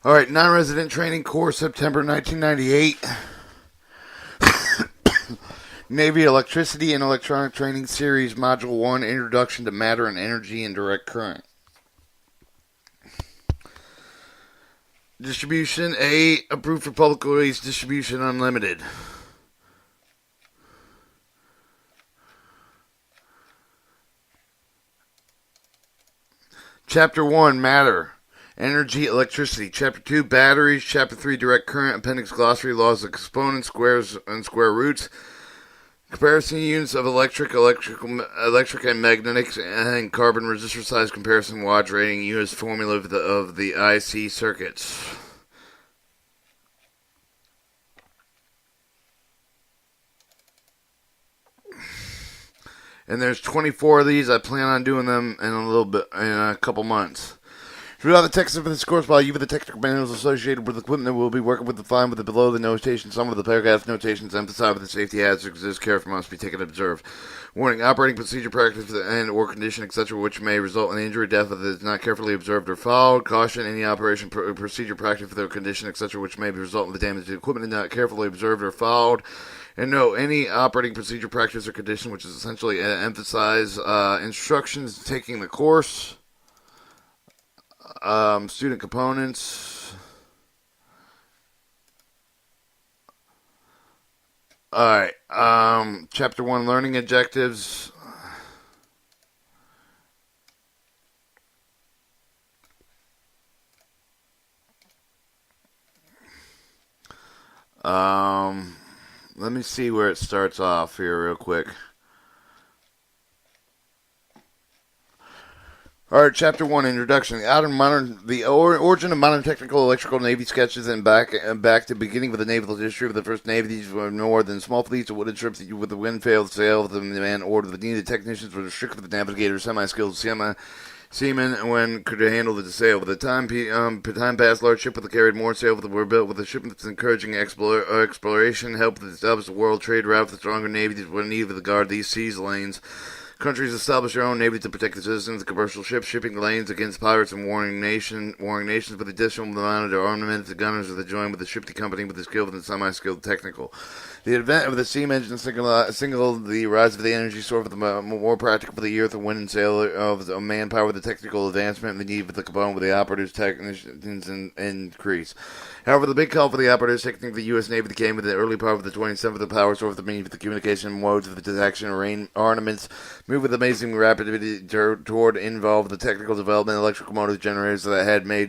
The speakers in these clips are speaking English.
Alright, non-resident training course, September 1998. Navy Electricity and Electronic Training Series, Module 1, Introduction to Matter and Energy and Direct Current. Distribution A, approved for public release, distribution unlimited. Chapter 1, Matter, Energy, Electricity. Chapter 2, Batteries. Chapter 3, Direct Current. Appendix Glossary, Laws of Exponents, Squares, and Square Roots. Comparison units of electric and magnetic, and carbon resistor size comparison, wattage rating, units formula of the IC circuits. And there's 24 of these. I plan on doing them in a couple months. Throughout the text of this course, while you with the technical manuals associated with the equipment, we'll be working with the fine with the below the notation. Some of the paragraph notations emphasize with the safety hazards exist. Careful must be taken and observed. Warning: operating procedure, practice, and or condition, etc., which may result in injury, death if it is not carefully observed or followed. Caution: any operation, procedure, practice, or condition, etc., which may result in the damage to the equipment, not carefully observed or followed. And no, any operating procedure, practice, or condition, which is essentially emphasize instructions taking the course. Student components. Alright. Chapter 1, learning objectives. Let me see where it starts off here real quick. Alright, Chapter 1, Introduction. The origin of modern technical electrical Navy sketches and back to the beginning of the naval history of the first Navy. These were no more than small fleets of wooden ships that with the wind failed sail with the man order. The needed technicians were restricted with the navigators, semi-skilled seamen when could handle the sail. By the time passed, large ships that carried more sail were built with a ship that's encouraging exploration, helped to establish the world trade route for the stronger navies were needed to guard these seas lanes. Countries established their own navy to protect the citizens of commercial ships, shipping lanes against pirates and warring nations with additional amount of their armament. The gunners of the joined with the ship company with the skilled and semi-skilled technical. The advent of the steam engine signaled the rise of the energy source, with the more practical for the earth and wind and sail of manpower, the technical advancement, and the need for the component with the operators, technicians, increase. However, the big call for the operators technique of the U.S. Navy came with the early part of the 27th, the power source, the means for the communication modes of the detection and armaments, moved with amazing rapidity toward involve the technical development. Electrical motor generators that had made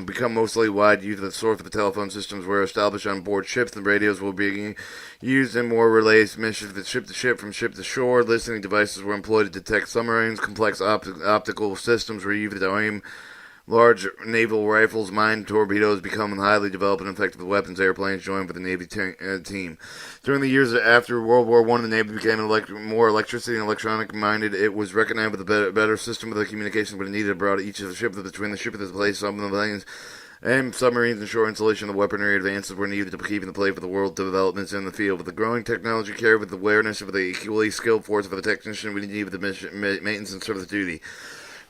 become mostly wide use of the source of the telephone systems were established on board ships. The radios were being used in more relays missions that ship to ship from ship to shore. Listening devices were employed to detect submarines. Complex optical systems were used to aim large naval rifles, mine torpedoes, become highly developed and effective weapons. Airplanes joined with the Navy team. During the years after World War I, the Navy became more electricity and electronic-minded. It was recognized with a better system of the communication, but it needed abroad each of the ships between the ship of the place, some of the planes, and submarines and shore installation of weaponry advances were needed to keep in the play for the world developments in the field. With the growing technology carried with the awareness of the equally skilled force of the technician, we needed the maintenance and service duty.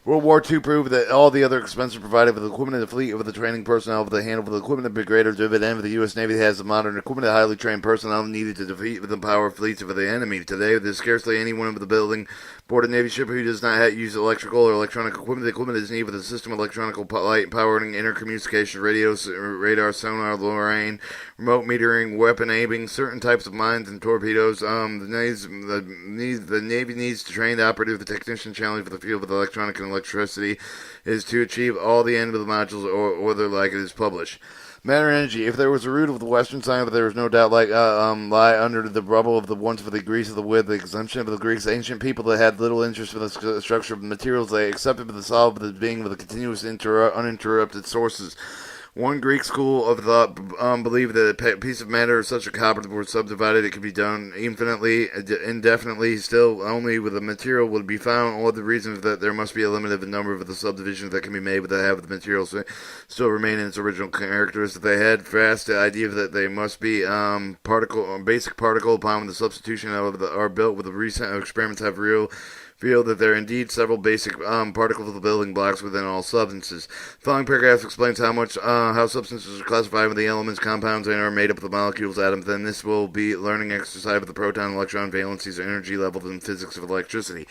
World War II proved that all the other expenses provided for the equipment of the fleet, with the training personnel, with the handle, with the equipment of the greater dividend. The U.S. Navy has the modern equipment of highly trained personnel needed to defeat the power fleets of the enemy. Today, there's scarcely anyone of the building board a Navy ship who does not use electrical or electronic equipment. The equipment is needed with a system of electronic light, powering intercommunication, radios, radar, sonar, lorraine, remote metering, weapon aiming, certain types of mines and torpedoes. The Navy needs to train the operative, the technician. Challenge for the field with electronic and electricity is to achieve all the end of the modules or the like it is published. Matter and energy. If there was a root of the Western science, there was no doubt lie under the rubble of the ones for the Greece of the wood, the exemption of the Greeks, ancient people that had little interest in the structure of the materials they accepted with the solid of the being with the continuous uninterrupted sources. One Greek school of thought believed that a piece of matter of such a copper were subdivided, it could be done indefinitely, still only with the material would be found, or the reason that there must be a limited number of the subdivisions that can be made without having the material still remain in its original characteristics. They had fast the idea that they must be basic particle upon the substitution of are built with the recent experiments have real feel that there are indeed several basic particles of the building blocks within all substances. The following paragraph explains how substances are classified with the elements, compounds, and are made up of the molecules, atoms. Then this will be learning exercise with the proton, electron, valencies, energy levels, and physics of electricity.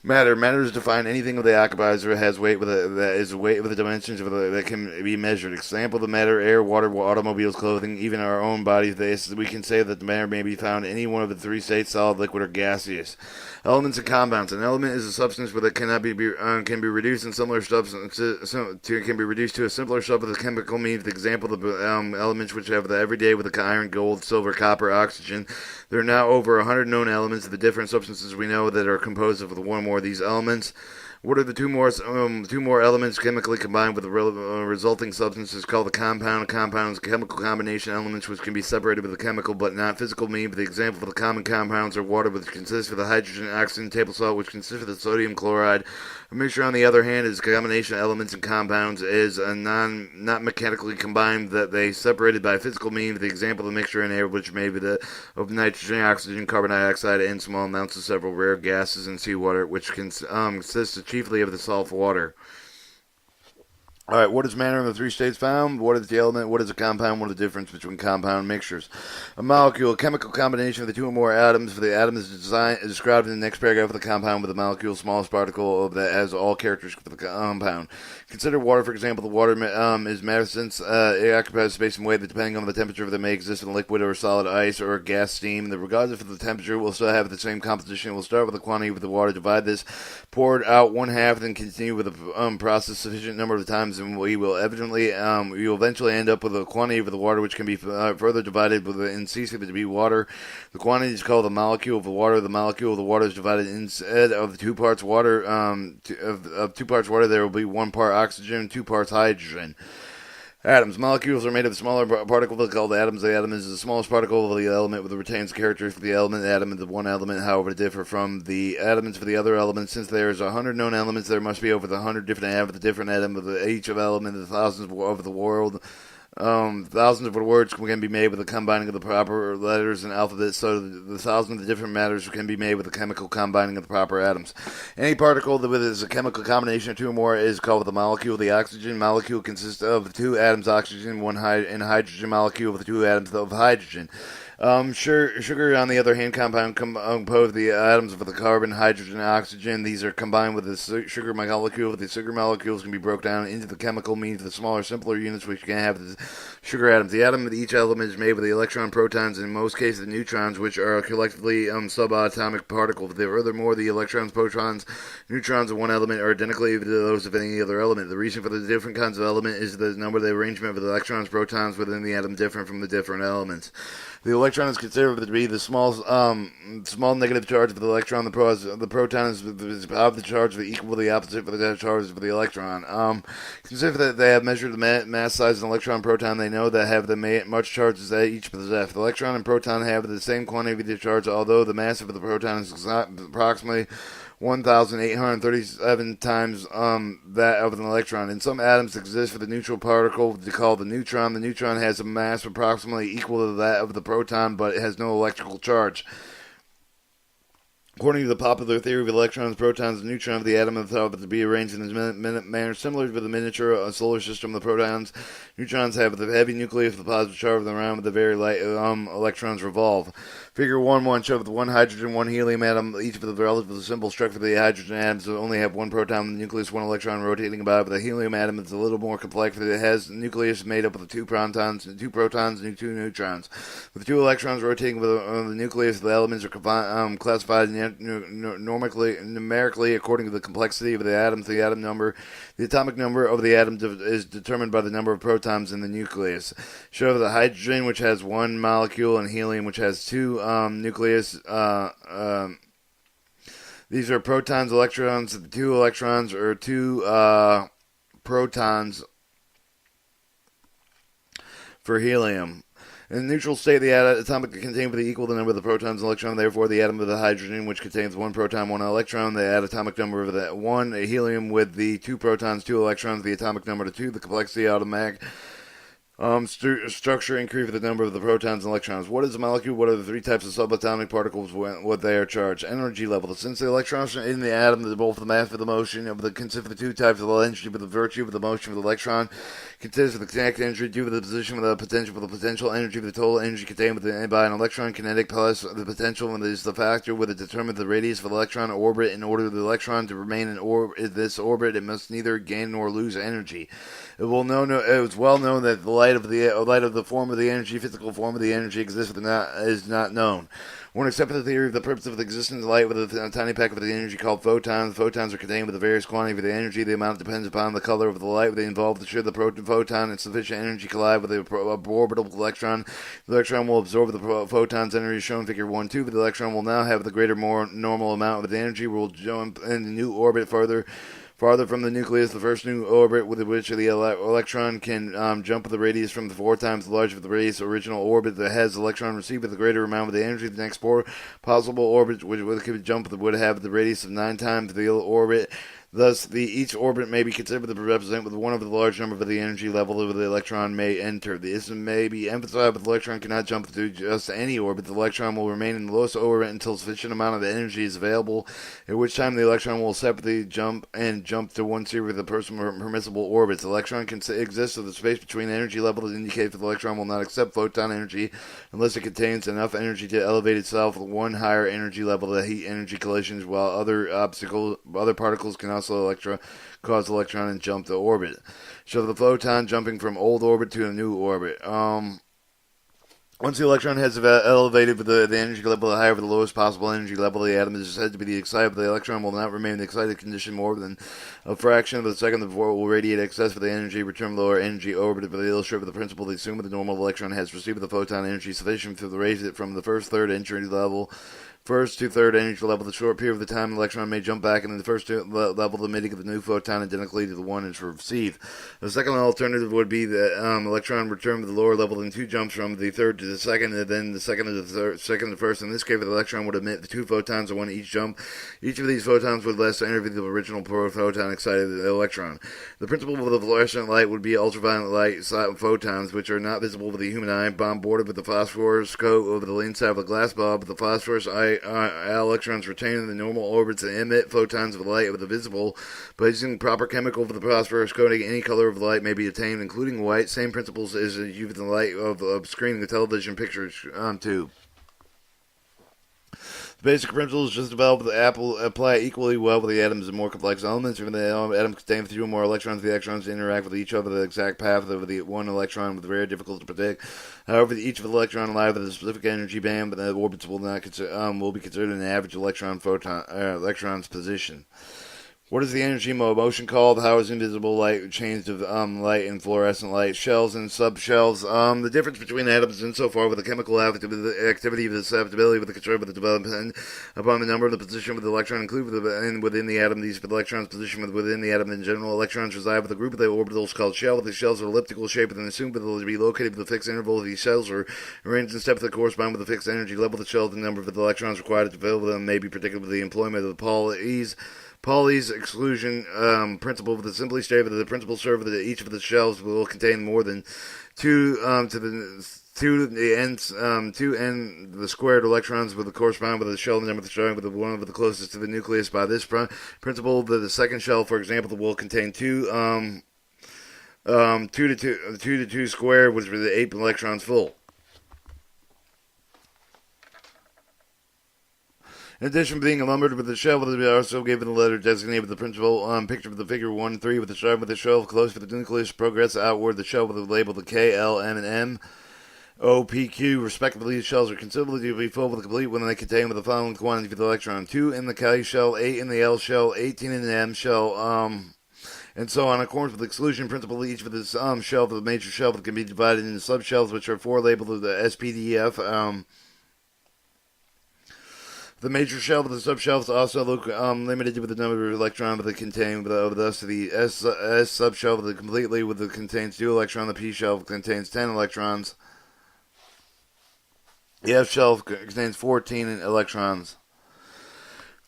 Matter is defined anything that occupies or has weight that is weight with the dimensions that can be measured. Example: the matter, air, water, automobiles, clothing, even our own bodies. We can say that the matter may be found in any one of the three states: solid, liquid, or gaseous. Elements and compounds. An element is a substance that cannot be can be reduced in similar substances can be reduced to a simpler sub with a chemical means. The example of the elements which have the everyday with the iron, gold, silver, copper, oxygen. There are now over 100 known elements of the different substances we know that are composed of one or more of these elements. What are the two more elements chemically combined with the resulting substances called the compound? A compound is chemical combination elements which can be separated with a chemical but not physical mean. But the example of the common compounds are water, which consists of the hydrogen, oxygen, table salt, which consists of the sodium chloride. A mixture, on the other hand, is a combination of elements and compounds is a not mechanically combined that they separated by physical means. The example of the mixture in air, which may be of nitrogen, oxygen, carbon dioxide, and small amounts of several rare gases in seawater, which consists chiefly of the salt water. Alright, what is matter in the three states found? What is the element? What is a compound? What is the difference between compound mixtures? A molecule, a chemical combination of the two or more atoms. For the atom is described in the next paragraph of the compound with the molecule, smallest particle that has all characteristics of the compound. Consider water, for example. The water is matter since it occupies space and weight that, depending on the temperature of it, may exist in liquid or solid ice or gas, steam. Regardless of the temperature, will still have the same composition. We'll start with the quantity of the water, divide this, pour it out one half, then continue with the process sufficient number of times, and we will eventually end up with a quantity of the water which can be further divided and cease to be water. The quantity is called the molecule of the water. The molecule of the water is divided instead of the 2 parts water. Of 2 parts water, there will be 1 part oxygen, 2 parts hydrogen. Atoms. Molecules are made of smaller particles called atoms. The atom is the smallest particle of the element, which retains the characteristics of the element. The atom is the one element, however, to differ from the atoms for the other elements. Since there is 100 known elements, there must be over 100 different atoms, the different atom of each of element, the thousands of the world. Thousands of words can be made with the combining of the proper letters and alphabet, so the thousands of different matters can be made with the chemical combining of the proper atoms. Any particle that is a chemical combination of 2 or more is called the molecule. The oxygen molecule consists of 2 atoms oxygen, and hydrogen molecule with 2 atoms of hydrogen. Sugar, on the other hand, compound composed of the atoms of the carbon, hydrogen, and oxygen. These are combined with the sugar molecule. The sugar molecules can be broken down into the chemical means of the smaller, simpler units, which can have the sugar atoms. The atom of each element is made with the electron, protons, and in most cases the neutrons, which are collectively subatomic particles. Furthermore, the electrons, protons, neutrons of one element are identically to those of any other element. The reason for the different kinds of element is the number of the arrangement of the electrons, protons within the atom different from the different elements. The electron is considered to be the small negative charge of the electron. The proton is of the charge equal to the opposite for the charge of the electron. Consider that they have measured the mass size of an electron and proton. They know that have the much charges that each possess. The electron and proton have the same quantity of charge, although the mass of the proton is approximately 1,837 times that of an electron. In some atoms exist for the neutral particle called the neutron. The neutron has a mass approximately equal to that of the proton, but it has no electrical charge. According to the popular theory of electrons, protons, and neutrons of the atom are thought to be arranged in a manner similar to the miniature solar system. The protons, neutrons have the heavy nucleus with the positive charge of the around with the very light electrons revolve. Figure 1.1 shows the 1 hydrogen, 1 helium atom, each of the relatively simple structure of the hydrogen atoms only have 1 proton in the nucleus, 1 electron rotating about. But the helium atom is a little more complex, but it has a nucleus made up of 2 protons, and 2 neutrons. With 2 electrons rotating with the nucleus, the elements are classified numerically according to the complexity of the atoms. The atom number, the atomic number of the atom is determined by the number of protons in the nucleus. Show the hydrogen, which has 1 molecule, and helium, which has 2 nucleus. These are protons, electrons. The 2 electrons or 2 protons for helium. In the neutral state, the atomic contains with equal the number of the protons and electrons. Therefore, the atom of the hydrogen, which contains 1 proton, 1 electron, the atomic number of the 1. A helium with the 2 protons, 2 electrons, the atomic number to 2. The complexity automatic Structure increase with the number of the protons and electrons. What is a molecule? What are the three types of subatomic particles? What they are charged? Energy level. Since the electrons are in the atom, both the mass of the motion of the consist of the two types of energy, with the virtue of the motion of the electron consists of the kinetic energy due to the position of the potential energy of the total energy contained by an electron. Kinetic plus the potential is the factor with it determines the radius of the electron orbit. In order for the electron to remain in this orbit, it must neither gain nor lose energy. It is well known that the light of the form of the energy, physical form of the energy exists, but is not known. One accepts the theory of the purpose of the existence of light with a tiny packet of the energy called photons. Photons are contained with a various quantity of the energy. The amount depends upon the color of the light they involve. Should the photon and sufficient energy collide with the orbital electron, the electron will absorb the photon's energy, shown in Figure 1-2. But the electron will now have the greater, more normal amount of the energy. Will jump in the new orbit farther from the nucleus. The first new orbit with which the electron can jump with the radius from the 4 times the larger of the radius original orbit that has the electron received with the greater amount of the energy. The next possible orbit which could jump would have the radius of 9 times the orbit. Thus, each orbit may be considered to represent with one of the large number of the energy level of the electron may enter. This may be emphasized, but the electron cannot jump through just any orbit. The electron will remain in the lowest orbit until sufficient amount of energy is available, at which time the electron will separately jump to one series of the permissible orbits. The electron can exist of the space between energy levels that indicates that the electron will not accept photon energy unless it contains enough energy to elevate itself to one higher energy level. The heat energy collisions, while other particles can also cause the electron and jump to orbit. So the photon jumping from old orbit to a new orbit. Once the electron has elevated with the energy level higher, the lowest possible energy level of the atom is said to be the excited, but the electron will not remain in the excited condition more than a fraction of a second before it will radiate excess of the energy, return lower energy orbit. But they illustrate with the principle they assume that the normal electron has received the photon energy sufficient to raise it from the first to third energy level. The short period of the time the electron may jump back into the first level, the emitting of the new photon identically to the one it's received. The second alternative would be the electron return to the lower level in 2 jumps from the third to the second, and then the second to the second to the first. In this case, the electron would emit the 2 photons at one each jump. Each of these photons would less energy than the original photon excited the electron. The principle of the fluorescent light would be ultraviolet light photons, which are not visible with the human eye, bombarded with the phosphorus coat over the inside of a glass bulb. The phosphorus electrons retain in the normal orbits and emit photons of light with the visible. By using proper chemical for the phosphorus coating, any color of light may be attained, including white. Same principles as using the light of screening the television picture tube. The basic principles just developed apply equally well with the atoms and more complex elements. Even the atoms contain 3 or more electrons, the electrons interact with each other. The exact path of the one electron was very difficult to predict. However, each of the electron alive with a specific energy band, but the orbits will be considered an average electron's position. What is the energy motion called? How is invisible light changed to light and fluorescent light? Shells and subshells. The difference between atoms insofar with the chemical activity of the susceptibility with the control of the development upon the number of the position of the electron included within the atom. These electrons position within the atom in general. Electrons reside with a group of the orbitals called shell. The shells are elliptical shaped and assumed to be located with a fixed interval. These shells are arranged in steps that correspond with the fixed energy level of the shell. The number of the electrons required to fill them may be predicted with the employment of the Pauli's exclusion principle, with the simply stated that the principle serves that each of the shells will contain more than 2 n the squared electrons with the correspond with the shell number starting with the one of the closest to the nucleus. By this principle, the second shell, for example, will contain 2 to 2 squared, which is 8 electrons full. In addition to being lumbered with the shell, they also given the letter designated with the principal picture of the Figure 1-3 with the start with the shell close to the nucleus, progress outward. The shell with the label the K, L, M, and M, O, P, Q, respectively. The shells are considerably full with the complete when they contain with the following quantity of the electron: 2 in the K shell, 8 in the L shell, 18 in the M shell, and so on. According to the exclusion principle, each of the shell of the major shell can be divided into subshells, which are 4 labeled as the SPDF. The major shell of the subshells also look limited with the number of electrons that contain. Thus, the S subshell that completely contains 2 electrons. The P shell contains 10 electrons. The F shell contains 14 electrons.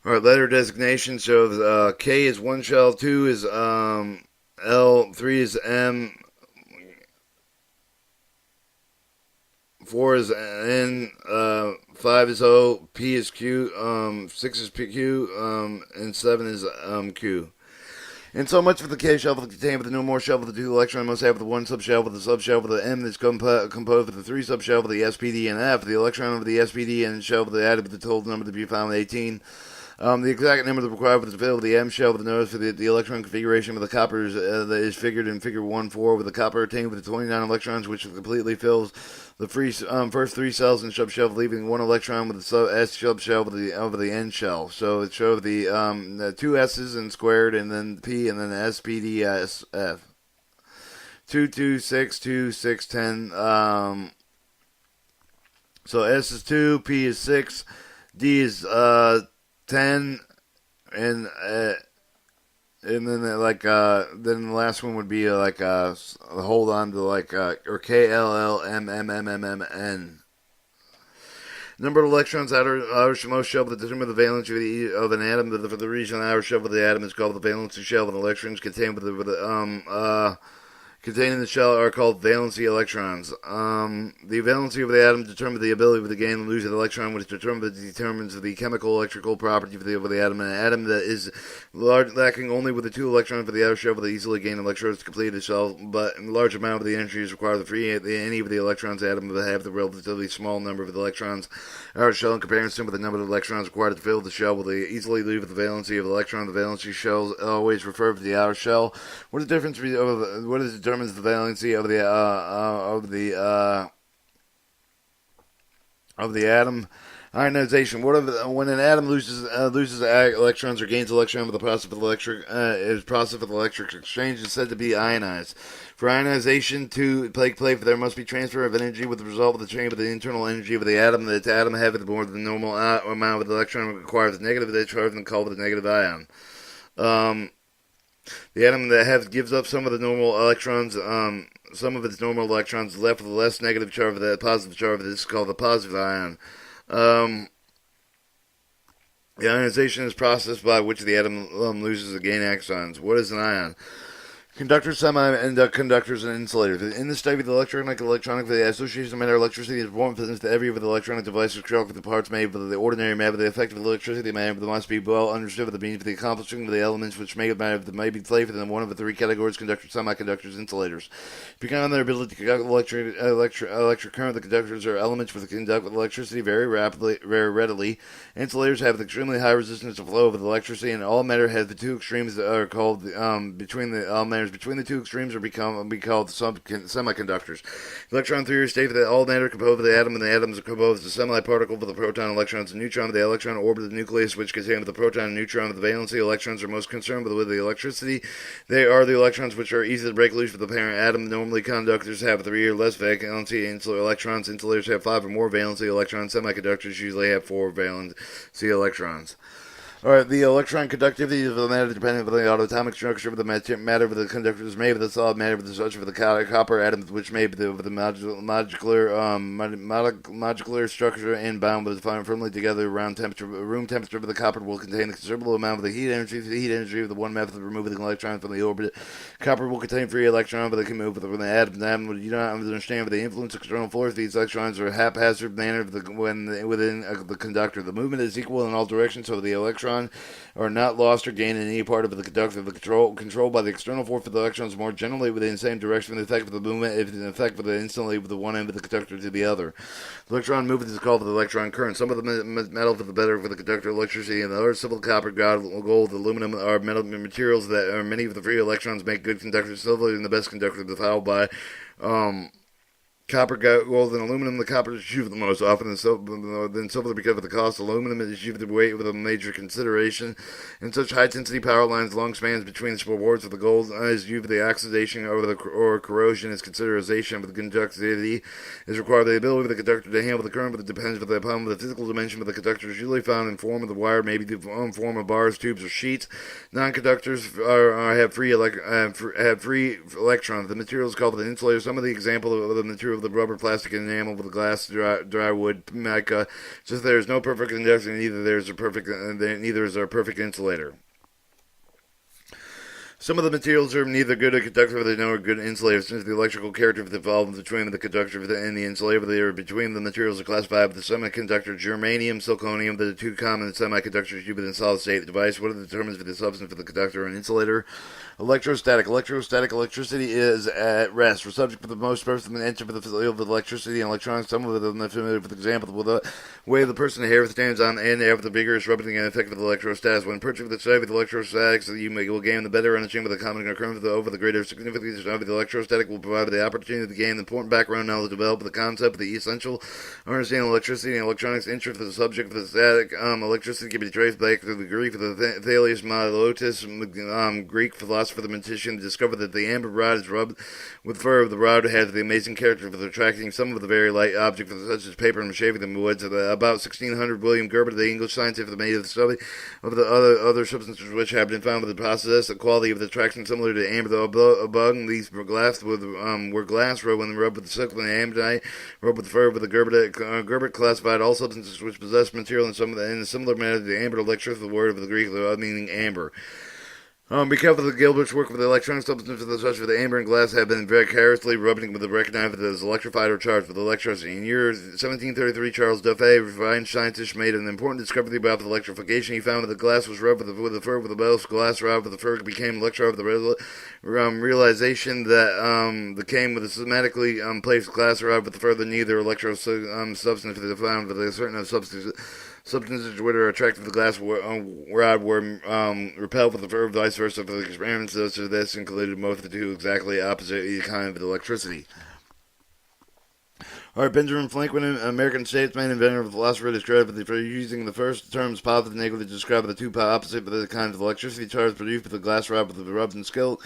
Alright, letter designation. So K is 1 shell, 2 is L, 3 is M, 4 is N, 5 is O, P is Q, 6 is PQ, and 7 is Q. And so much for the K shell contained with the no more shell with the 2 electron must have the 1 subshell with the subshell with the M that's composed with the 3 subshell with the SPD and F. The electron of the SPD and shell with the added with the total number to be found with 18. The exact number required for the fill of the M shell with the notice for the electron configuration with the copper that is figured in figure 1-4 with the copper attained with the 29 electrons, which completely fills the first 3 cells in subshell, leaving 1 electron with the S subshell over the N shell. So it shows the 2 S's and squared, and then P, and then SPDSF. 2, 2, 6, 2, 6, 10. So S is 2, P is 6, D is 10, and then then the last one would be hold on to or KLLMMMMN. Number of electrons outermost shell that determine the valency of an atom. For the region outer shell of the atom is called the valency shell, and electrons contained contained in the shell are called valency electrons. The valency of the atom determines the ability of the gain and lose of the electron, which determines the chemical electrical property of the atom. An atom that is lacking only with the 2 electrons for the outer shell will easily gain electrons to complete the shell, but a large amount of the energy is required to free any of the electrons atom that have the relatively small number of the electrons. Outer shell in comparison with the number of electrons required to fill the shell will easily leave with the valency of the electron. The valency shells always refer to the outer shell. What is the difference between what is determines the valency of the atom? Ionization. When an atom loses electrons or gains electrons with the process of electric exchange is said to be ionized. For ionization to take place, there must be transfer of energy with the result of the change of the internal energy of the atom. The atom having more than the normal amount of the electron requires a negative charge and called the negative ion. The atom that gives up some of the normal electrons, some of its normal electrons, left with a less negative charge of the positive charge. This is called the positive ion. The ionization is a process by which the atom loses the gain axons. What is an ion? Conductors, semiconductors, and insulators. In the study of the electronic, the association of matter electricity is important for the every of the electronic devices with the parts made with the ordinary matter. The effect of electricity matter must be well understood with the means of the accomplishing of the elements which make matter that may be played within one of the 3 categories: conductors, semiconductors, insulators. Because of their ability to conduct electric current, the conductors are elements which conduct electricity very readily. Insulators have extremely high resistance to flow of electricity, and all matter has the 2 extremes that are called between the 2 extremes are be called semiconductors. Electron theory states that all matter composed of the atom, and the atoms are composed of semi-particle with the proton, electrons, and neutron. The electron orbit the nucleus, which contains the proton and neutron of the valency. Electrons are most concerned with the electricity. They are the electrons which are easy to break loose from the parent atom. Normally, conductors have 3 or less valency electrons. Insulators have 5 or more valency electrons. Semiconductors usually have 4 valency electrons. Alright, the electron conductivity of the matter depending on the atomic structure of the matter of the conductor is made with the solid matter with the structure of the copper atoms, which made with the modular structure and bound but firmly together around room temperature of the copper will contain a considerable amount of the heat energy. The heat energy of the one method of removing the electron from the orbit. Copper will contain free electrons, but they can move from the atom. You don't understand the influence of external force. These electrons are haphazard manner within the conductor. The movement is equal in all directions, so the electron are not lost or gained in any part of the conductor. The control by the external force of the electrons more generally within the same direction. The effect of the movement is an effect with instantly with the one end of the conductor to the other. The electron movement is called the electron current. Some of the metal for the better for the conductor electricity, and the other silver, copper, gold, aluminum are metal materials that are many of the free electrons make good conductors. Silver is the best conductor, followed by copper, gold, and aluminum. The copper is used the most often than silver because of the cost. Aluminum is used the weight with a major consideration. In such high-density power lines, long spans between the boards of the gold is used for the oxidation or corrosion as consideration of the conductivity is required. The ability of the conductor to handle the current, but it depends upon the physical dimension of the conductor is usually found in form of the wire, maybe the form of bars, tubes, or sheets. Non-conductors have free electrons. The material is called an insulator. Some of the example of the material of the rubber, plastic, and enamel with the glass, dry wood, mica. Since there is no perfect conductor, neither is there a perfect insulator. Some of the materials are neither good conductor nor good insulator, since the electrical character of the involved between the conductor and the insulator they are between the materials are classified with the semiconductor germanium, zirconium, the two common semiconductors used in a solid state device. What determines the substance for the conductor and insulator? Electrostatic. Electrostatic electricity is at rest. For subject for the most person enter for the field of electricity and electronics. Some of them are familiar with the example with the way the person's hair stands on end after the vigorous rubbing and effect of electrostatics. When purchased with the study of electrostatics, you will gain the better understanding of the common occurrence over the greater significance of the electrostatic will provide the opportunity to gain important background knowledge to develop the concept of the essential understanding of electricity and electronics. Interest for the subject of the static electricity can be traced back to the Greek for the Thales Milotis, Greek philosopher, the magician, discovered that the amber rod is rubbed with fur of the rod has the amazing character for attracting some of the very light objects such as paper and shaving them woods. About 1600, William Gerber, the English scientist, made the study of the other substances which have been found with the process, the quality of the attraction similar to amber. Above these were glass rubbed when rubbed with silk and amberite, rubbed with fur with the Gerber classified all substances which possess material in a similar manner to the amber electricity, the word of the Greek meaning amber. Because of the Gilbert's work with the electronic substances such as the amber and glass have been very carelessly rubbing with the recognized as electrified or charged with electricity. In the year 1733, Charles Duffy, a refined scientist, made an important discovery about the electrification. He found that the glass was rubbed with the fur with the metal glass rubbed with the fur became electrified with the realization that came with a systematically placed glass rubbed with the fur than neither substance for the found with a certain substances which are attracted to the glass rod were repelled with the fur, vice versa for the experiments. Such as this included most of the two exactly opposite kind of electricity. Alright, Benjamin Franklin, an American statesman, inventor, of philosopher, is credited for using the first terms positive and negative to describe the two opposite kinds of electricity charge produced with the glass rod with the rubbed and skill.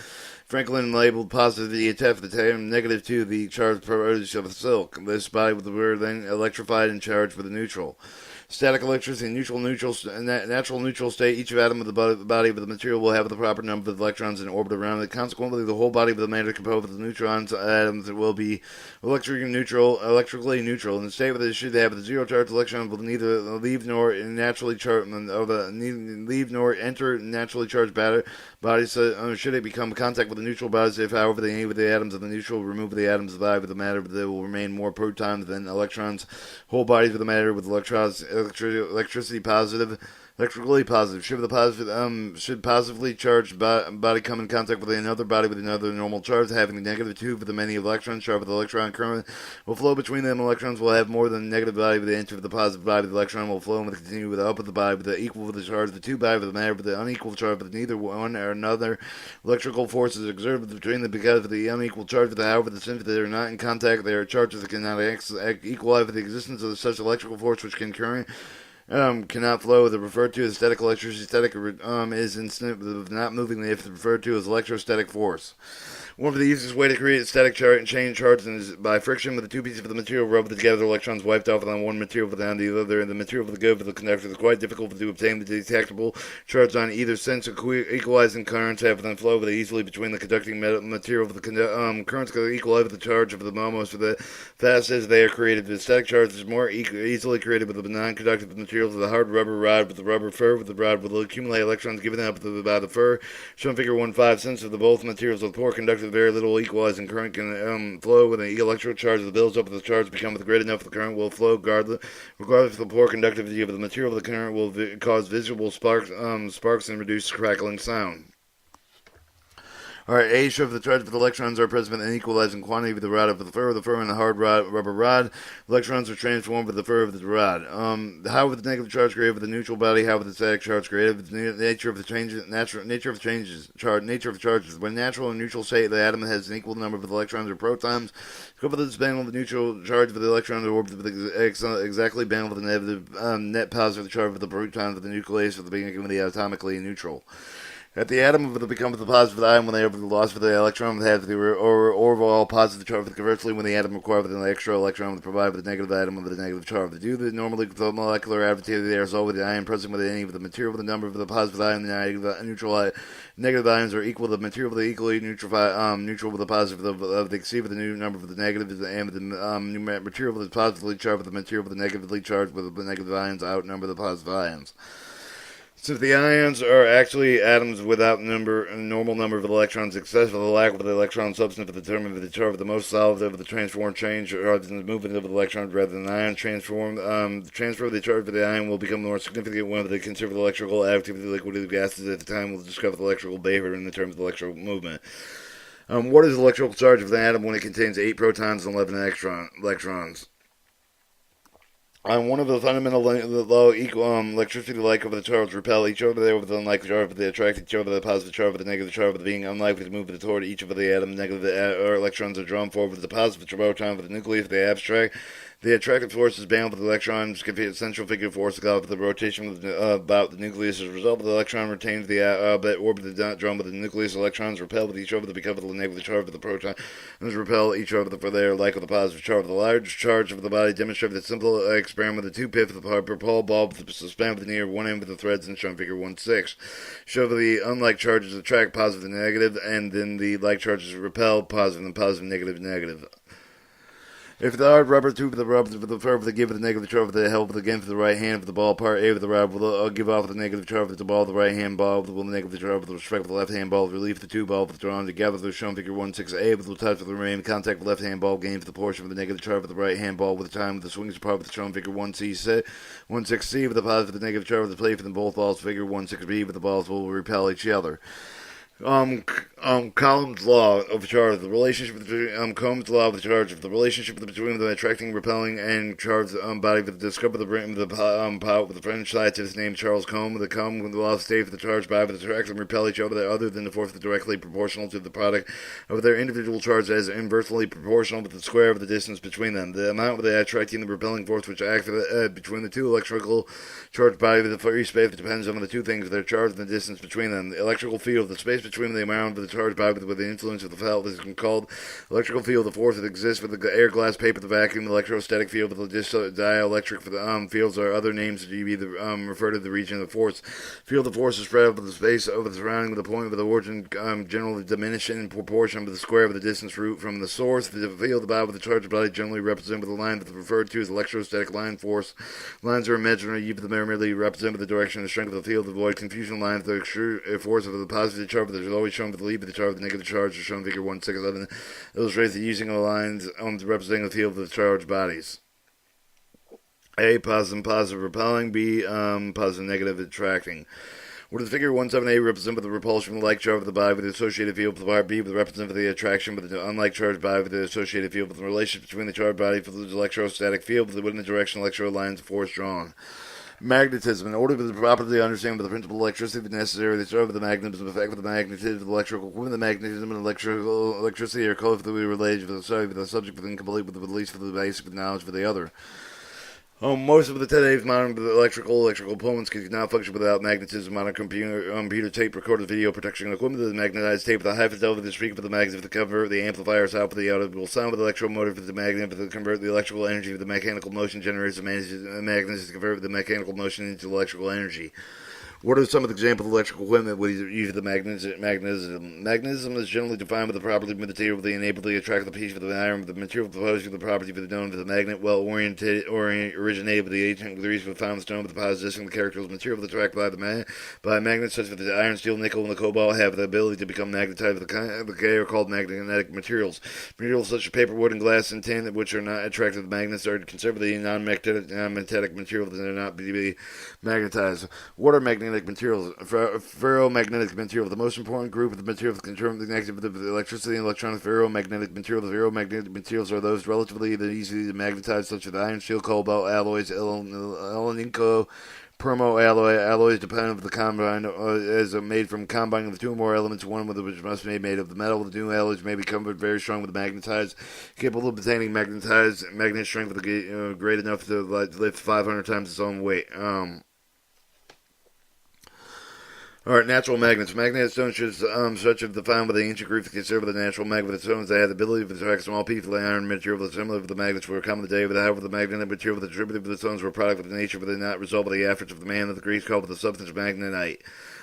Franklin labeled positive the attack of the term, negative to the charge produce of silk. This body with the word then electrified and charged with the neutral. Static electricity, natural neutral state. Each atom of the body of the material will have the proper number of electrons in orbit around it. Consequently, the whole body of the matter composed of the neutrons atoms will be electrically neutral. In the state where they should have the zero charge electrons will neither leave nor naturally enter naturally charged bodies. Should it become contact with the neutral bodies, if however they with the atoms of the neutral remove the atoms of the body with the matter, there will remain more protons than electrons. Whole bodies of the matter with electrons. Electrically positive. Should positively charged body come in contact with another body with another normal charge, having the negative 2 for the many electrons, charged with the electron current will flow between them. Electrons will have more than the negative body with the enter of the positive body. The electron will flow and continue with the up of the body with the equal with the charge of the two body with the matter with the unequal charge, but neither one or another electrical force is exerted between them because of the unequal charge. However, since they are not in contact, they are charges that cannot equalize with the existence of such electrical force which can current. Cannot flow. The referred to as static electricity. Static is instant not moving if referred to as electrostatic force. One of the easiest way to create a static chain charge is by friction with the two pieces of the material rubbed together. The electrons wiped off on one material without the other. The material for the good for the conductor is quite difficult to obtain the detectable charge on either sense. Equalizing currents have then flow easily between the conducting material. The currents can equalize the charge of the almost for the fast as they are created. The static charge is more easily created with the non-conductive materials of the hard rubber rod with the rubber fur. With the rod will accumulate electrons given up by the fur. Shown figure 1.5. Since of the both materials with poor conductive, very little equalizing current can flow with an electric charge that builds up with the charge become great enough the current will flow regardless of the poor conductivity of the material. The current will cause visible sparks and reduce crackling sound. Alright, A shows the charge of the electrons are present in equalizing quantity with the rod of the fur and the hard rubber rod. Electrons are transformed with the fur of the rod. How with the negative charge created with the neutral body? How with the static charge created? The nature of the changes. Nature of the charges. When natural and neutral state, the atom has an equal number of electrons or protons. Couple the span of the neutral charge of the electron or orbit with exactly bound with the negative net positive charge of the protons of the nucleus at the beginning of the atomically neutral. At the atom becomes the positive ion when they have the loss of the electron, they have the overall positive charge. Conversely, when the atom acquired with an extra electron, would provide with the negative atom with a negative charge. Due to the normally molecular activity, there is always the ion present with any of the material with the number of the positive ion and the neutral negative ions are equal. The material with the equally neutral with the positive of the exceed with the new number of the negative and with the material with the positively charged with the material with the negatively charged with the negative ions outnumber the positive ions. Since the ions are actually atoms without a normal number of electrons, excessive of the lack of the electron substance of the determinant of the charge of the most solid of the transform change or the movement of the electrons rather than the ion transform. The transfer of the charge of the ion will become more significant when the conserve the electrical activity of the liquid of gases at the time will discover the electrical behavior in the terms of electrical movement. What is the electrical charge of the atom when it contains 8 protons and 11 electrons? One of the fundamental law equal electricity like over the charge repel each other over the unlikely charge, but they attract each other the positive charge, but the negative charge, but being unlikely to move toward each of the atom. Negative or electrons are drawn forward with the positive proton with the nucleus. They abstract. The attractive force is bound with the electrons. Central figure force of the rotation about the nucleus. As a result, the electron retains the orbit drawn with the nucleus. Electrons repel with each other because of the negative charge of the proton, and repel each other for their like of the positive charge. The large charge of the body demonstrated the simple experiment with the 2 pith of the propel bulb suspended near one end with the threads in shown figure 1-6. Show the unlike charges attract positive and negative, and then the like charges repel positive and positive, negative, negative. If the hard rubber tube of the rubber of the verb to give the negative charge of the help again for the right hand of the ball, part A of the rubber will give off the negative charge of the ball, the right hand ball will the negative charge with respect to the left hand ball, relief the two balls drawn together. They're shown figure 1-6A with the touch of the remain contact with the left hand ball gains the portion of the negative charge of the right hand ball with the time of the swings apart with the shown figure 1-6C with the positive of the negative charge of the play for the both balls figure 1-6B with the balls will repel each other. Coulomb's law of charge, the relationship between Coulomb's law of the charge of the relationship between the attracting, repelling, and charged body with the discovered the brain the power with the French scientist named Charles Coulomb. The Coulomb with the law of state for the charged body with the attract and repel each other other than the force directly proportional to the product of their individual charge as inversely proportional with the square of the distance between them. The amount of the attracting and repelling force which acts between the two electrical charged body with the free space depends on the two things: their charge and the distance between them. The electrical field, the space between the amount of the charged body with the influence of the felt is called electrical field. The force that exists with the air, glass, paper, the vacuum, the electrostatic field, the dielectric for the fields are other names that you either refer to the region of the force. Field of force is spread over the space over the surrounding with the point of the origin generally diminished in proportion with the square of the distance root from the source. The field of the body with the charged body generally represented with a line that's referred to as electrostatic line force. Lines are imaginary, but merely represent with the direction and the strength of the field. Avoid confusion lines. The force of the positive charge is always shown with the lead of the charge. The negative charge is shown figure 1-6-11. Illustrates the using of the lines representing the field of the charged bodies. A, positive repelling. B, positive negative attracting. What does figure 1-7A represent with the repulsion of the like charge of the body with the associated field with the part B with the represent of the attraction with the unlike charged body with the associated field with the relationship between the charged body for the electrostatic field with the direction electro lines of force drawn. Magnetism. In order to properly understand the principle of electricity necessary, the serve of the magnetism effect with the magnetism of the electrical equipment, the magnetism and electricity are closely related with the subject with incomplete with the least for the basic knowledge for the other. Most of the today's modern electrical components cannot function without magnetism. On a computer tape recorder video protection equipment, the magnetized tape with a high fidelity the speaker for the magnet for the convert the amplifier's out for the audible sound with the electromotive for the magnet for the convert the electrical energy for the mechanical motion generates the magnet to convert the mechanical motion into electrical energy. What are some of the examples of electrical equipment we use the magnetism? Magnetism is generally defined with the property of the material that enable to attract the piece of the iron, the material proposed to the property for the known to the magnet, well originated with the agent with the reason found the stone with the position the character of the material that attract by magnets such as the iron, steel, nickel, and the cobalt have the ability to become magnetized. The K are called magnetic materials. Materials such as paper, wood, and glass and tin, which are not attracted to magnets, are considered the non-magnetic materials that are not to be magnetized. What are magnetic materials? Ferromagnetic material. The most important group of the materials connected with the electricity and electronic ferromagnetic materials. Ferromagnetic materials are those relatively easy to magnetize, such as iron, steel, cobalt, alloys, alanico, alloys dependent on the combine is made from combining the two or more elements, one with which must be made of the metal. The new alloys may become very strong with magnetized, capable of obtaining magnetized magnet strength with great enough to lift 500 times its own weight. Alright, natural magnets. Magnetic stones such as defined by the ancient Greeks considered the natural magnetic stones. They had the ability to attract small pieces of the iron material that similar to the magnets were common today, but however the magnetic material that attributed to the stones were a product of the nature, but they not result of the efforts of the man of the Greeks called the substance magnetite.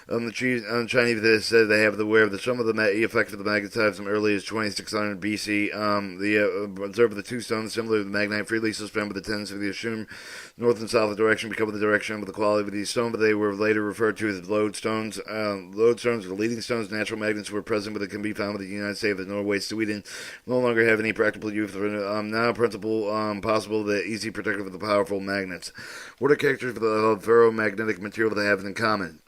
The Chinese they said they have the aware of the sum of the effect of the magnetism as early as 2600 BC. Observe the two stones similar to the magnetite freely suspend with the tendency of the assumed north and south direction become the direction of the quality of these stones, but they were later referred to as lodestones. Lodestones are the leading stones natural magnets were present, but they can be found in the United States, Norway, Sweden. No longer have any practical use. Now, principle possible that easy protector of the powerful magnets. What are characters of the ferromagnetic material they have in common?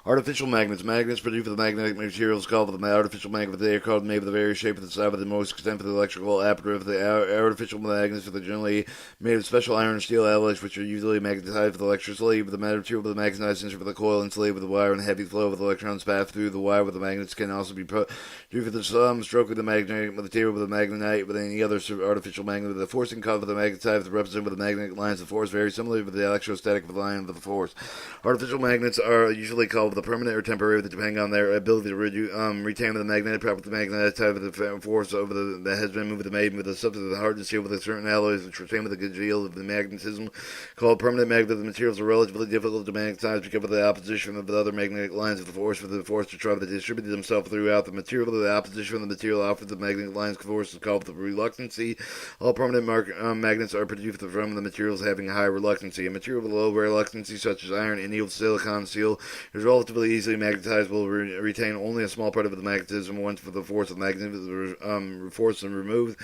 Artificial magnets. Magnets produced with the magnetic materials called the artificial magnet. They are called made of the very shape of the side of the most extent of the electrical apparatus. The artificial magnets are generally made of special iron and steel alloys, which are usually magnetized with electricity. With the material of the magnetized instrument of the coil insulated with the wire and heavy flow of electrons pass through the wire with the magnets can also be put due to the stroke of the magnetic material with the magnetite with any other artificial magnet. The forcing cause of the magnetized represented with the magnetic lines of force very similar with the electrostatic of the line of the force. Artificial magnets are usually called the permanent or temporary, depending on their ability to retain the magnetic property of the magnetic type of the force over that has been moved made with the substance of the hardness steel with a certain alloys which retain with the good yield of the magnetism called permanent magnet. The materials are relatively difficult to magnetize because of the opposition of the other magnetic lines of the force for the force to try to distribute themselves throughout the material. The opposition of the material offered the magnetic lines of force is called the reluctancy. All permanent magnets are produced from the materials having a high reluctancy. A material with low reluctancy such as iron, annealed silicon, steel is relatively easily magnetized, will retain only a small part of the magnetism once for the force of magnetism force and removed.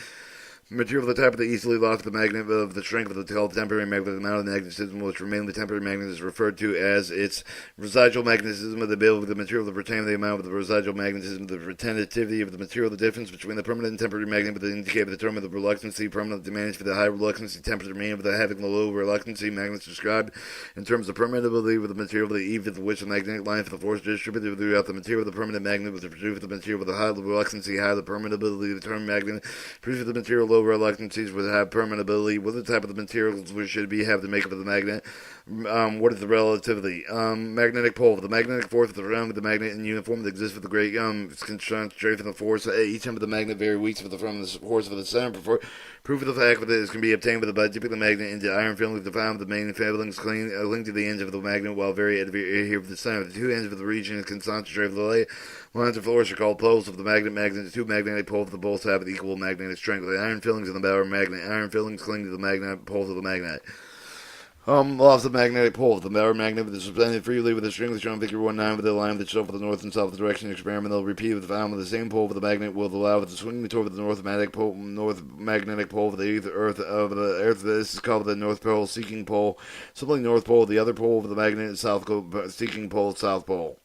Material of the type of the easily lost the magnet of the strength of the called temporary magnet. The amount of magnetism which remains the temporary magnet is referred to as its residual magnetism of the ability of the material to retain the amount of the residual magnetism, the retentivity of the material, the difference between the permanent and temporary magnet with the indicator the term of the reluctancy, permanent demands for the high reluctancy, temperature meaning of the having the low reluctancy, magnets described in terms of permeability with the material, the eve of which the magnetic line for the force distributed throughout the material of the permanent magnet was produced with the material with the high reluctancy, high the permeability of the term magnet, produced with the material low reluctancies would have permeability. What are the type of the materials which should be have to make up of the magnet? What is the relativity? Magnetic pole. The magnetic force of the round of the magnet in uniform that exists with the great concentration of the force. Each end of the magnet very weak from the force of the center. Proof of the fact that this can be obtained by dipping the magnet into iron filings to find the main filings linked to the ends of the magnet while very adhere to the center. The two ends of the region concentrate the lines of force are called poles of the magnet. The two magnetic poles of the both have equal magnetic strength. The iron fillings in the bower magnet. Iron fillings cling to the magnet poles of the magnet. Laws of the magnetic pole. The bower magnet is suspended freely with a string shown in figure 1-9 with the line of the shelf of the north and south direction. Experimental repeat with the found with the same pole of the magnet will allow it to swing toward the north magnetic pole of the earth. This is called the north pole seeking pole. Simply north pole. The other pole of the magnet is south seeking pole, south pole.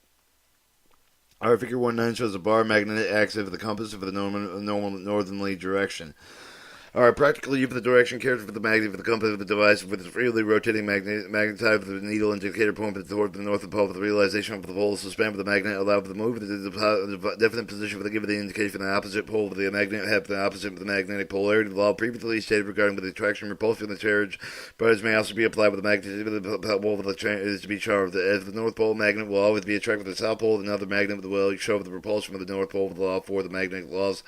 Our figure 1-9 shows a bar magnetic axis of the compass for the normal northerly direction. Alright, practically you for the direction character for the magnet for the compass of the device with its freely rotating magnetized with the needle indicator pointing toward the north pole with the realization of the pole suspended with the magnet allowed for the move to the definite position for the given indication for the opposite pole of the magnet have the opposite of the magnetic polarity. The law previously stated regarding the attraction repulsion of the charge particles may also be applied with the magnetism of the pole of the is to be charged. As the north pole magnet will always be attracted with the south pole, another magnet will show the repulsion of the north pole with the law for the magnetic laws.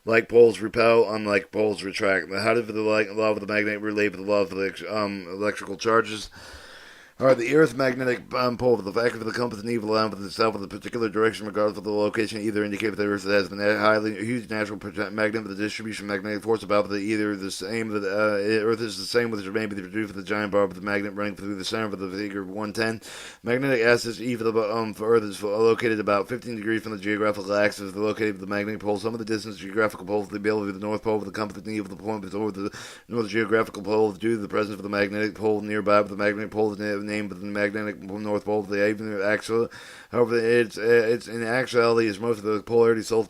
Like poles repel, unlike poles retract. How did the law of the magnet relate with the law of the electrical charges? Alright, the Earth's magnetic pole, the fact of the compass need allow for itself in the particular direction, regardless of the location, either indicate that the Earth has been a huge natural magnet with the distribution of magnetic force about the either the same. The Earth is the same, which may be produced with the giant bar of the magnet running through the center of the figure 110. Magnetic axis E for the for Earth is located about 15 degrees from the geographical axis. Located with the magnetic pole, some of the distance geographical poles, the ability of the north pole of the compass need of the point toward the north geographical pole due to the presence of the magnetic pole nearby. With the magnetic pole named with the magnetic north pole of the even axle. However, it's in actuality is most of the polarity south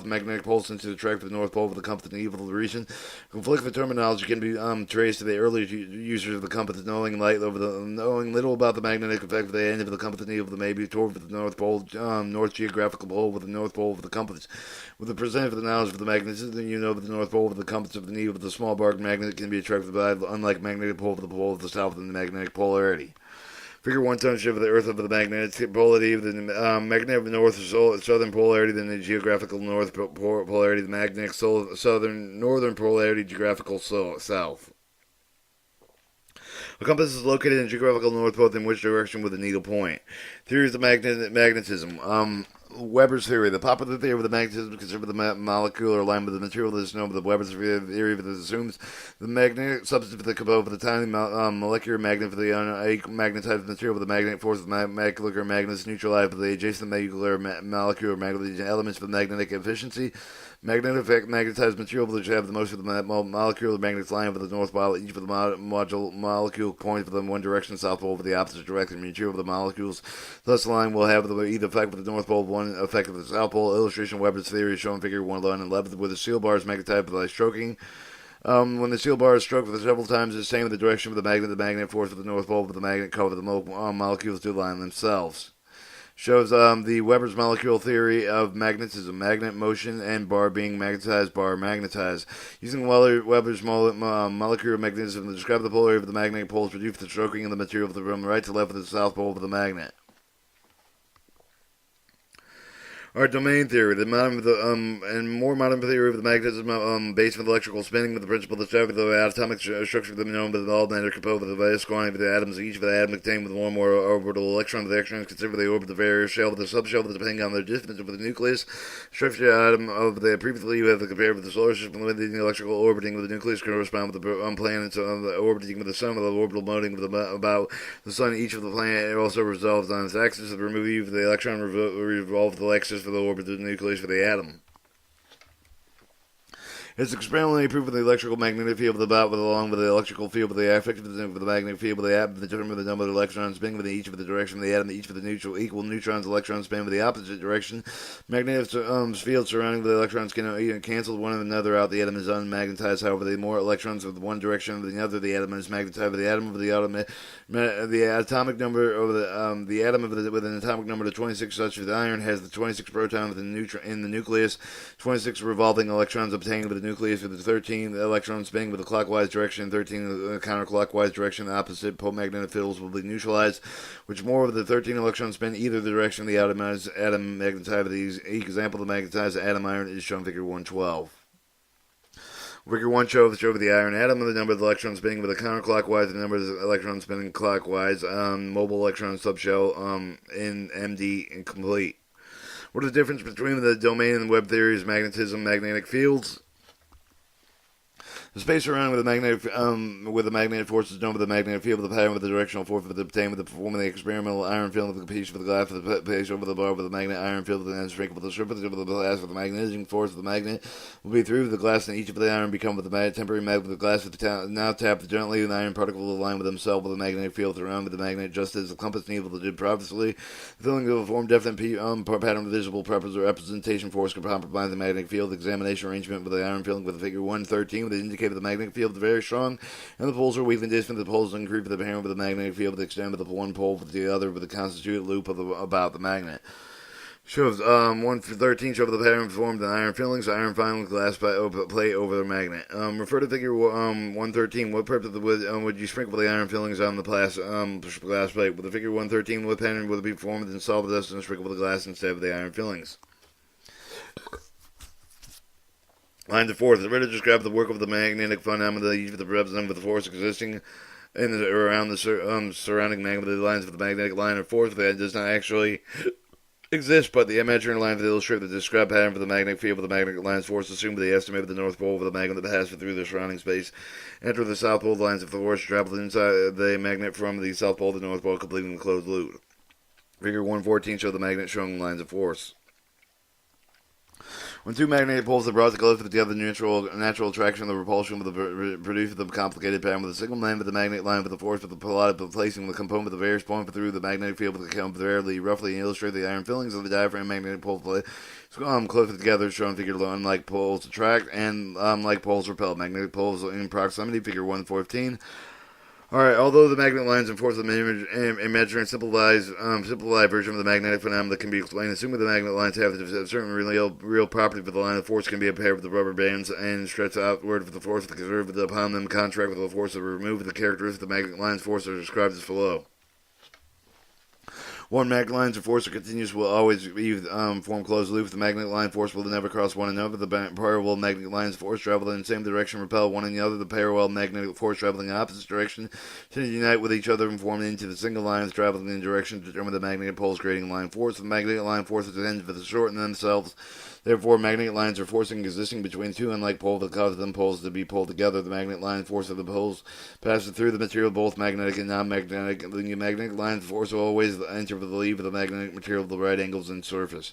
magnetic pole since it attracts the north pole of the compass in the evil region. Conflict with terminology can be traced to the early users of the compass knowing little about the magnetic effect of the end of the compass in the evil maybe toward the north pole, north geographical pole with the north pole of the compass. With the percentage of the knowledge of the magnetism, you know that the north pole of the compass of the needle of the small bark magnet can be attracted by, unlike magnetic pole of the pole of the south and the magnetic polarity. Figure 1 turns shift of the Earth of the magnetic polarity of the magnetic north southern polarity than the geographical north polarity, the magnetic northern polarity geographical south. A compass is located in geographical north pole in which direction would the needle point. Theories of magnetism. Weber's theory. The popular theory of the magnetism consists of the molecular alignment of the material that is known as the Weber's theory that assumes the magnetic substance of the component of the tiny molecular magnet for the magnetized material with the magnetic force of the molecular magnets neutralized by the adjacent molecular magnetic elements for the magnetic efficiency. Magnetic magnetized material which have the most of the molecular magnets lying over the north pole, each of the molecule points for the one direction, south pole for the opposite direction. The material of the molecules thus aligned will have either effect with the north pole, one effect with the south pole. Illustration Weber's theory is shown in figure 1 and 11, where the seal bar is magnetized by stroking. When the seal bar is stroked for several times, it's the same with the direction of the magnet force for the north pole, but the magnet cover the molecules to align themselves. Shows the Weber's molecule theory of magnetism, magnet motion, and bar being magnetized, bar magnetized. Using Weber's molecular magnetism to describe the polarity of the magnetic poles, reduce the stroking of the material from right to left of the south pole of the magnet. Our domain theory, and more modern theory of the magnetism based on electrical spinning with the principle of the atomic structure of the known by the all matter composed of the various quantity of the atoms, each of the atoms contained with one or more orbital electrons. The electrons consider the orbit of the various shell with the subshell depending on their distance with the nucleus. Structure atom of the previously you have to compare with the solar system within the electrical orbiting with the nucleus correspond with the planets the orbiting with the sun with the orbital moting with about the sun. Each of the planet also revolves on its axis. The remove the electron revolve the axis for the orbit of the nucleus for the atom. It's experimentally proven the electrical magnetic field of the along with the electrical field of the effective of the magnetic field of the atom determine the number of electrons spinning within each of the direction of the atom. Each of the equal neutrons electrons spin with the opposite direction. Magnetic fields surrounding the electrons can cancel one another out. The atom is unmagnetized. However, the more electrons of one direction than the other, the atom is magnetized. By the atom of the atomic number of the atom with an atomic number of 26, such as the iron has the 26 protons in the nucleus, 26 revolving electrons obtained with the nucleus with the 13 electrons spinning with the clockwise direction, 13 counterclockwise direction. The opposite pole magnetic fields will be neutralized, which more of the 13 electrons spin either direction. The atom magnetized. The example of the magnetized atom iron is shown in figure 112. Figure 1 shows the iron atom and the number of the electrons spinning with the counterclockwise, the number of the electrons spinning clockwise, mobile electron subshell in MD incomplete. What is the difference between the domain and Webb theories, magnetism, magnetic fields? The space surrounding with the magnetic force is known by the magnetic field with the pattern with the directional force with the obtained with the performing the experimental iron field with the piece of the glass with the piece over the bar with the magnet iron field and then sprinkle with the surface of the glass with the magnetic force of the magnet will be through the glass and each of the iron become with the temporary magnet with the glass with the now tapped gently and the iron particle will align with themselves with the magnetic field around with the magnet just as the compass needle did previously. The filling will form definite pattern visible representation force can compromise the magnetic field examination arrangement with the iron filling with the figure 113 with the indicator of the magnetic field is very strong, and the poles are weakly distant. The poles increase with the parent with the magnetic field, with the extent of the one pole with the other, with the constituted loop about the magnet. Shows 113 shows the pattern formed in iron fillings, iron filings, glass plate over the magnet. Refer to figure 113. What purpose would you sprinkle the iron fillings on the glass plate? With the figure 113, what pattern would it be formed and solve the dust and sprinkle the glass instead of the iron fillings? Line to fourth. The writer describes the work of the magnetic phenomena used for the representative of the force existing around the surrounding magnet. The lines of the magnetic line are fourth. That does not actually exist, but the imaginary line to illustrate the described pattern for the magnetic field of the magnetic line's force assumed the estimate of the north pole of the magnet that passes through the surrounding space. Enter the south pole lines of the force traveled inside the magnet from the south pole to the north pole, completing the closed loop. Figure 114 shows the magnet showing lines of force. When two magnetic poles are brought together together, the natural attraction, the repulsion produces the complicated pattern with a single line with the magnetic line with the force with the plotted placing the component with the various points through the magnetic field with the comparatively roughly illustrate the iron fillings of the diaphragm magnetic pole closer together, shown figure unlike poles attract and like poles repel. Magnetic poles in proximity, figure 114. Alright, although the magnet lines enforce the imaginary simplified version of the magnetic phenomenon that can be explained, assuming the magnet lines have a certain real property for the line of force can be paired with the rubber bands and stretch outward with the force that conserved upon them contract with the force that remove the characteristics of the magnet line's force are described as below. One magnetic lines of force are continuous will always be form closed loops. The magnetic line force will never cross one another. The parallel magnetic lines of force travel in the same direction, repel one another. The parallel magnetic force traveling in the opposite direction to unite with each other and form into the single lines traveling in direction to determine the magnetic poles creating line force. The magnetic line forces tend to shorten themselves. Therefore, magnetic lines are forcing existing between two unlike poles that cause them poles to be pulled together. The magnetic line force of the poles passes through the material, both magnetic and non-magnetic. The magnetic line force will always enter with the leave of the magnetic material of the right angles and surface.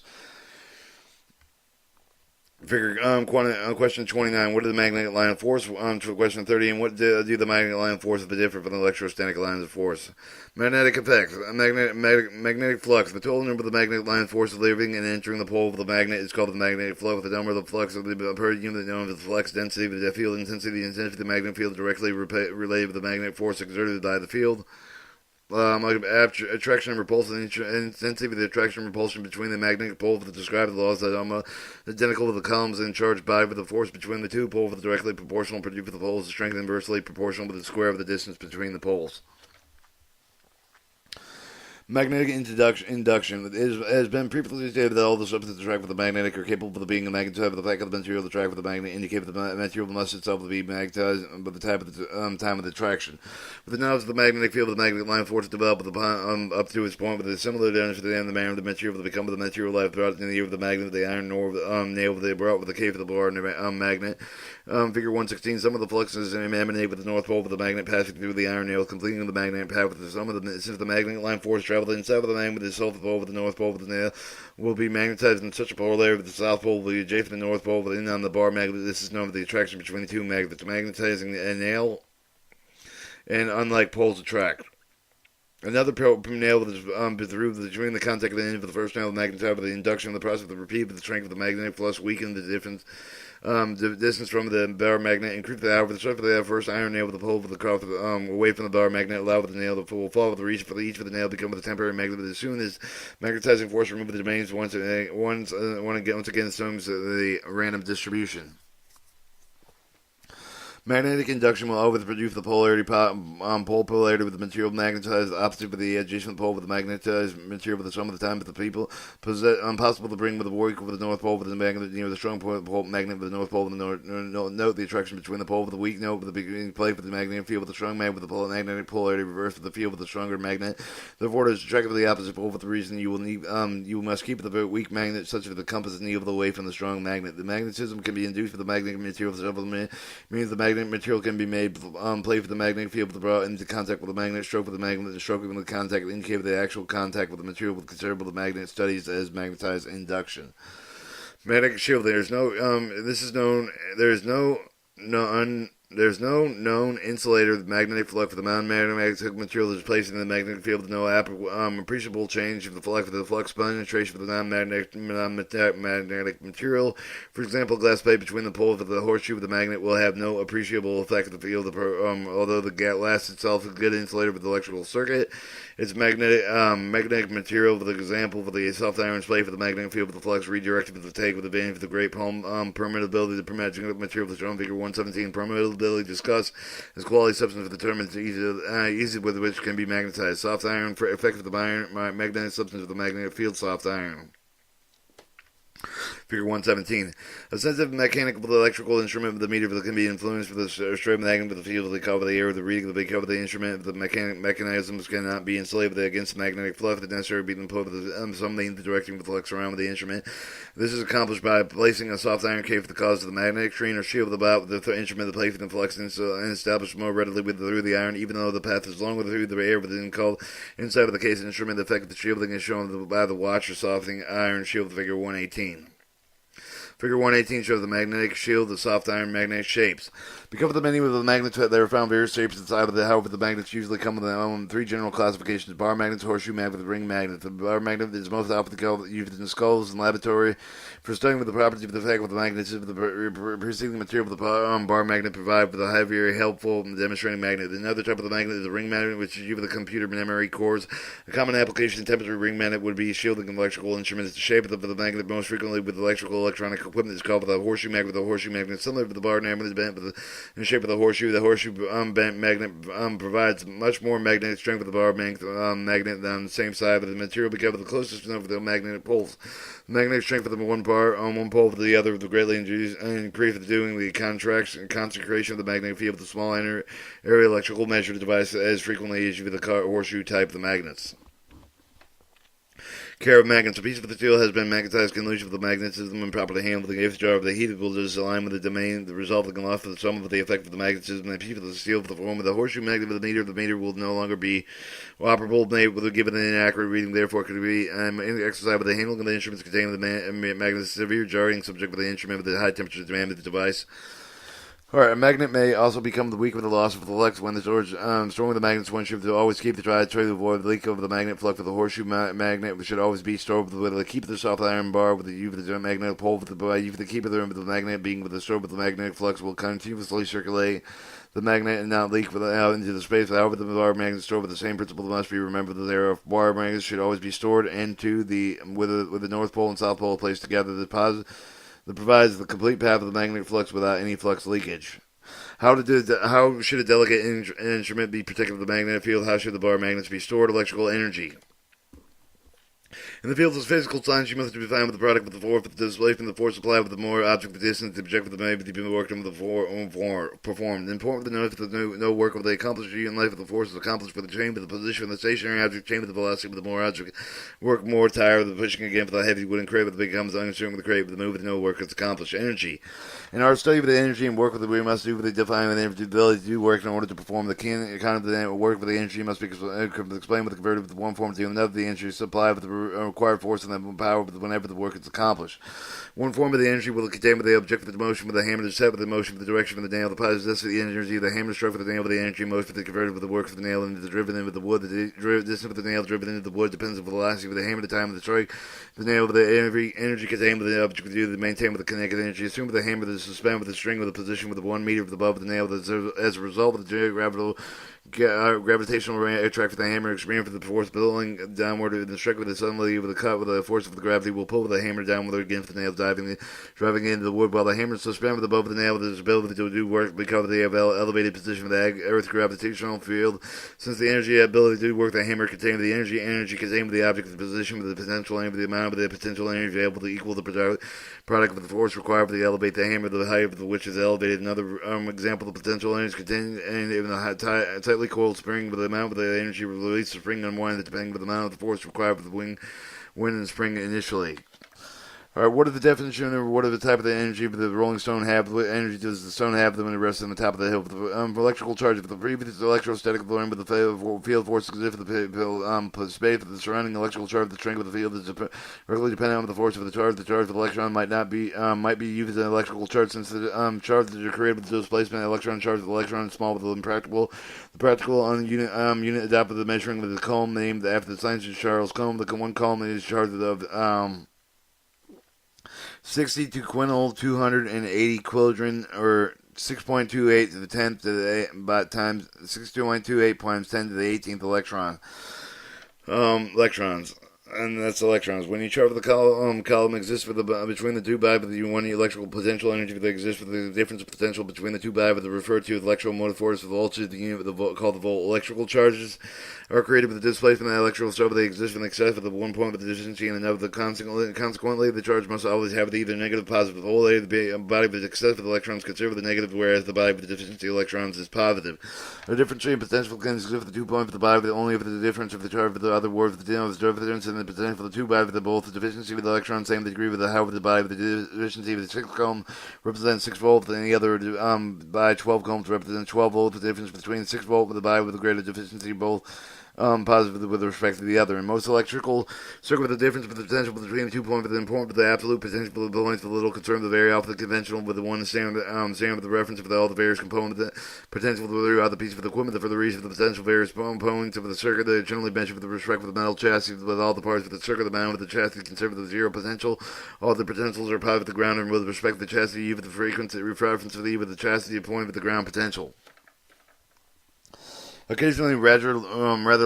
Question 29. What is the magnetic line of force? Question 30. And what do the magnetic line of force differ from the electrostatic lines of force? Magnetic effects. Magnetic flux. The total number of the magnetic line of force leaving and entering the pole of the magnet is called the magnetic flux. The number of the flux of the per unit known as the flux density, the field intensity, the intensity of the magnetic field directly related with the magnetic force exerted by the field. Attraction and repulsion, intensity of the attraction and repulsion between the magnetic poles that describe the laws that are identical to the columns and charged by with the force between the two poles directly proportional produced with the poles, the strength inversely proportional with the square of the distance between the poles. Magnetic induction. It has been previously stated that all the substances attracted with the magnetic are capable of being magnetized, but the fact of the material attracted with the magnet indicates that the material must itself be magnetized by the time of the attraction. With the knowledge of the magnetic field, the magnetic line force developed up to its point with a similar damage to the end of the manner of the material that become the material life brought in the ear of the magnet, the iron nail they brought with the cave of the bar magnet. Figure 116. Some of the fluxes emanate with the north pole of the magnet passing through the iron nail, completing the magnetic path with some of the since the magnetic line force traveled inside of the magnet with the south pole with the north pole of the nail will be magnetized in such a polar layer with the south pole will be adjacent to the north pole within on the bar magnet. This is known as the attraction between the two magnets, magnetizing a nail, and unlike poles attract. Another nail is through between the contact of the end of the first nail, the magnetized by the induction of the process of the repeat with the strength of the magnetic flux weaken the difference. The distance from the bar magnet increase the hour. The strength of the first iron nail with the pole with the cross away from the bar magnet, allow with the nail to fall with the reach for each of the nail become with a temporary magnet. But as soon as magnetizing force removes the domains, once again assumes the random distribution. Magnetic induction will always produce the pole polarity with the material magnetized opposite of the adjacent pole with the magnetized material with the sum of the time of the people. Impossible to bring with the war equal with the north pole with the magnet near the strong pole magnet with the north pole with the note the attraction between the pole with the weak note with the beginning plate with the magnetic field with the strong magnet with the magnetic polarity reversed with the field with the stronger magnet. Therefore, it is attracted to the opposite pole for the reason you will need you must keep the weak magnet such that the compass is needle away from the strong magnet. The magnetism can be induced with the magnetic material means the magnetic material can be made play for the magnetic field brought into contact with the magnet, stroke with the magnet, and stroke with the contact indicate the actual contact with the material with considerable the magnet studies as magnetized induction. Magnetic shield. There's no known insulator with magnetic flux for the non-magnetic material that is placed in the magnetic field with no appreciable change of the flux penetration for the non-magnetic material. For example, glass plate between the poles of the horseshoe of the magnet will have no appreciable effect on the field, although the glass itself is a good insulator with the electrical circuit. Its magnetic material, for example, for the soft iron plate for the magnetic field with the flux redirected with the take with the advantage of the great permeability. The magnetic material is shown figure 117. Permeability discussed as quality substance of the term is easy with which can be magnetized. Soft iron for effect of the magnetic substance of the magnetic field. Soft iron. Figure 117. A sensitive mechanical electrical instrument with the meter that can be influenced with a straight magnet with the field of the cover the air of the reading of the cover the instrument. The mechanisms cannot be insulated against the magnetic flux. The necessary being put with some means directing the flux around with the instrument. This is accomplished by placing a soft iron cave for the cause of the magnetic screen or shield about the instrument the place the flux and established more readily through the iron, even though the path is longer through the air within called inside of the case instrument. The effect of the shielding is shown by the watch or softening iron shield. Figure 118. Figure 118 shows the magnetic shield of soft iron magnetic shapes. Because of the many of the magnets, there are found various shapes inside of it. However, the magnets usually come with their own three general classifications: bar magnets, horseshoe magnet, ring magnet. The bar magnet is most often used in skulls in laboratory for studying the properties of the effect of the magnetism of the preceding material of the bar magnet provide with a heavier, helpful demonstrating magnet. Another type of the magnet is the ring magnet, which is used with the computer memory cores. A common application in temperature ring magnet would be shielding of electrical instruments. The shape of the magnet most frequently with electronic equipment is called the horseshoe magnet. The horseshoe magnet is similar to the bar diameter is bent in the shape of the horseshoe. The horseshoe bent magnet provides much more magnetic strength with the bar magnet on the same side, but the material because of the closest of the magnetic poles. The magnetic strength of the one pole to the other greatly increased doing the concentration of the magnetic field with the small area electrical measure device as frequently as with the horseshoe type of the magnets. Care of magnets. A piece of the steel has been magnetized conducive of the magnetism and properly handled. If the jar of the heated will disalign with the domain, the result of the loss of the sum of the effect of the magnetism and a piece of the steel of the form of the horseshoe magnet of the meter will no longer be operable, will give an inaccurate reading, therefore could be exercised with the handling of the instruments containing the magnet severe jarring subject with the instrument with the high temperature demand of the device. Alright, a magnet may also become weak with the loss of the flux when the storage storing the magnets. One should always keep the try to avoid the leak of the magnet flux with the horseshoe magnet. Should always be stored with the keep the soft iron bar with the magnetic pole with the keep of the magnet being with the stored with the magnetic flux will continuously circulate the magnet and not leak out into the space. However, the bar magnet stored with the same principle must be remembered that there are bar magnets should always be stored into the with the north pole and south pole placed together. That provides the complete path of the magnetic flux without any flux leakage. How should a delicate instrument be protected with the magnetic field? How should the bar magnets be stored? Electrical energy. In the field of physical science, you must define with the product with the force, with the displacement, the force applied with the more object, the distance, the object with the may be worked on with the performed. Important to note that no work of the accomplished in life with the force is accomplished with the chain, with the position of the stationary object, chain with the velocity, with the more object, work more tire, with the pushing again for the heavy wooden crate, with the becomes uncertain with the crate, with the move with no work is accomplished. Energy. In our study with the energy and work with the we must do with the define with the energy ability to do work in order to perform the kind of the work with the energy must be explained with the converted with one form to another. The energy is supplied with the required force and then power whenever the work is accomplished. One form of the energy will contain with the object with the motion with the hammer is set with the motion with the direction of the nail. The positive the energy the hammer struck with the nail with the energy most with the converted with the work of the nail into the driven in with the wood. The distance with the nail driven into the wood depends on the velocity with the hammer, the time of the strike. The nail with the energy contained with the object with you to maintain with the connected energy. Assume with the hammer the suspend with the string with the position with the 1 meter above the nail as a result of the gravitational attract with the hammer experience with the force building downward and the strike with the suddenly with the cut with the force of the gravity will pull with the hammer downward against the nail driving into the wood while the hammer is suspended above the nail with its ability to do work because of the elevated position of the earth's gravitational field. Since the energy ability to do work, the hammer contains the energy contained with the object the position with the potential energy the amount of the potential energy able to equal the product of the force required to elevate the hammer the height of which is elevated. Another example of potential energy contained in a tightly coiled spring with the amount of the energy released the spring unwind depending on the amount of the force required for the wind and spring initially. Alright, what are the definition or what are the type of the energy of the Rolling Stone have? What energy does the stone have when it rests on the top of the hill? The electrical charge of the previous electrostatic blowing with the field force exists for the space of the surrounding electrical charge of the string of the field is directly dependent on the force of the charge. The charge of the electron might be used as an electrical charge since the charge that is created with the displacement. The electron charge of the electron is small with the impractical. The practical unit adapted the measuring with the Coulomb named after the scientist Charles Coulomb. The one Coulomb is charged of 62 quintal 280 kilodron or 6.28 to the 10th to the 8 times 6.28 times 10 to the 18th electrons. And that's electrons. When you charge the column exists for the between the two by with the one electrical potential energy that exists for the difference of potential between the two by with the referred to as electromotive force of the voltage, the unit with the called the volt. Electrical charges are created with the displacement of the electrical charge. They exist in excess of the 1 point with the deficiency and another. Consequently, the charge must always have either negative or positive. The whole body with excess of electrons considered the negative, whereas the body with the deficiency of electrons is positive. The difference in potential can exist for the 2 point of the body with only for the difference of the charge with the other words with the difference in the potential for the two by with the both the deficiency with the electron same degree with the how with the by with the deficiency with the 6 coulomb represents 6 volts and the other by 12 coulombs represents 12 volts. The difference between 6 volt with the by with the greater deficiency both positive with respect to the other. In most electrical circuit, the difference with the potential between the 2 points with the important with the absolute potential with the points with a little concern with the very off the conventional with the one same with the reference of all the various components of the potential throughout the piece of the equipment for the reason of the potential various components of the circuit. They generally mentioned with respect with the metal chassis with all the parts of the circuit. The amount of the chassis considered with the zero potential. All the potentials are positive with the ground, and with respect to the chassis with the frequency reference of the with the chassis point with the ground potential. Occasionally, rather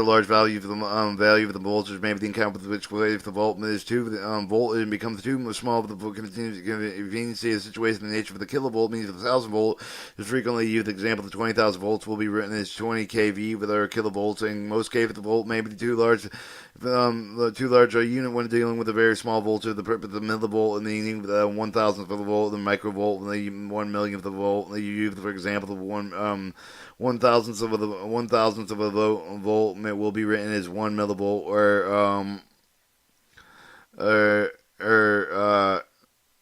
large value of the voltage may be encountered with which if the volt is 2 volt and becomes too small for the conveniency of the situation. The nature of the kilovolt means 1,000 volt is frequently used. The example of 20,000 volts will be written as 20 kV with our kilovolts. In most cases, the volt may be too large. Too large a unit when dealing with a very small voltage. The purpose of the millivolt and the meaning of the 1,000th of the volt, the microvolt, and the 1 millionth of the volt. You use, for example, the 1,000th of a volt will be written as 1 millivolt or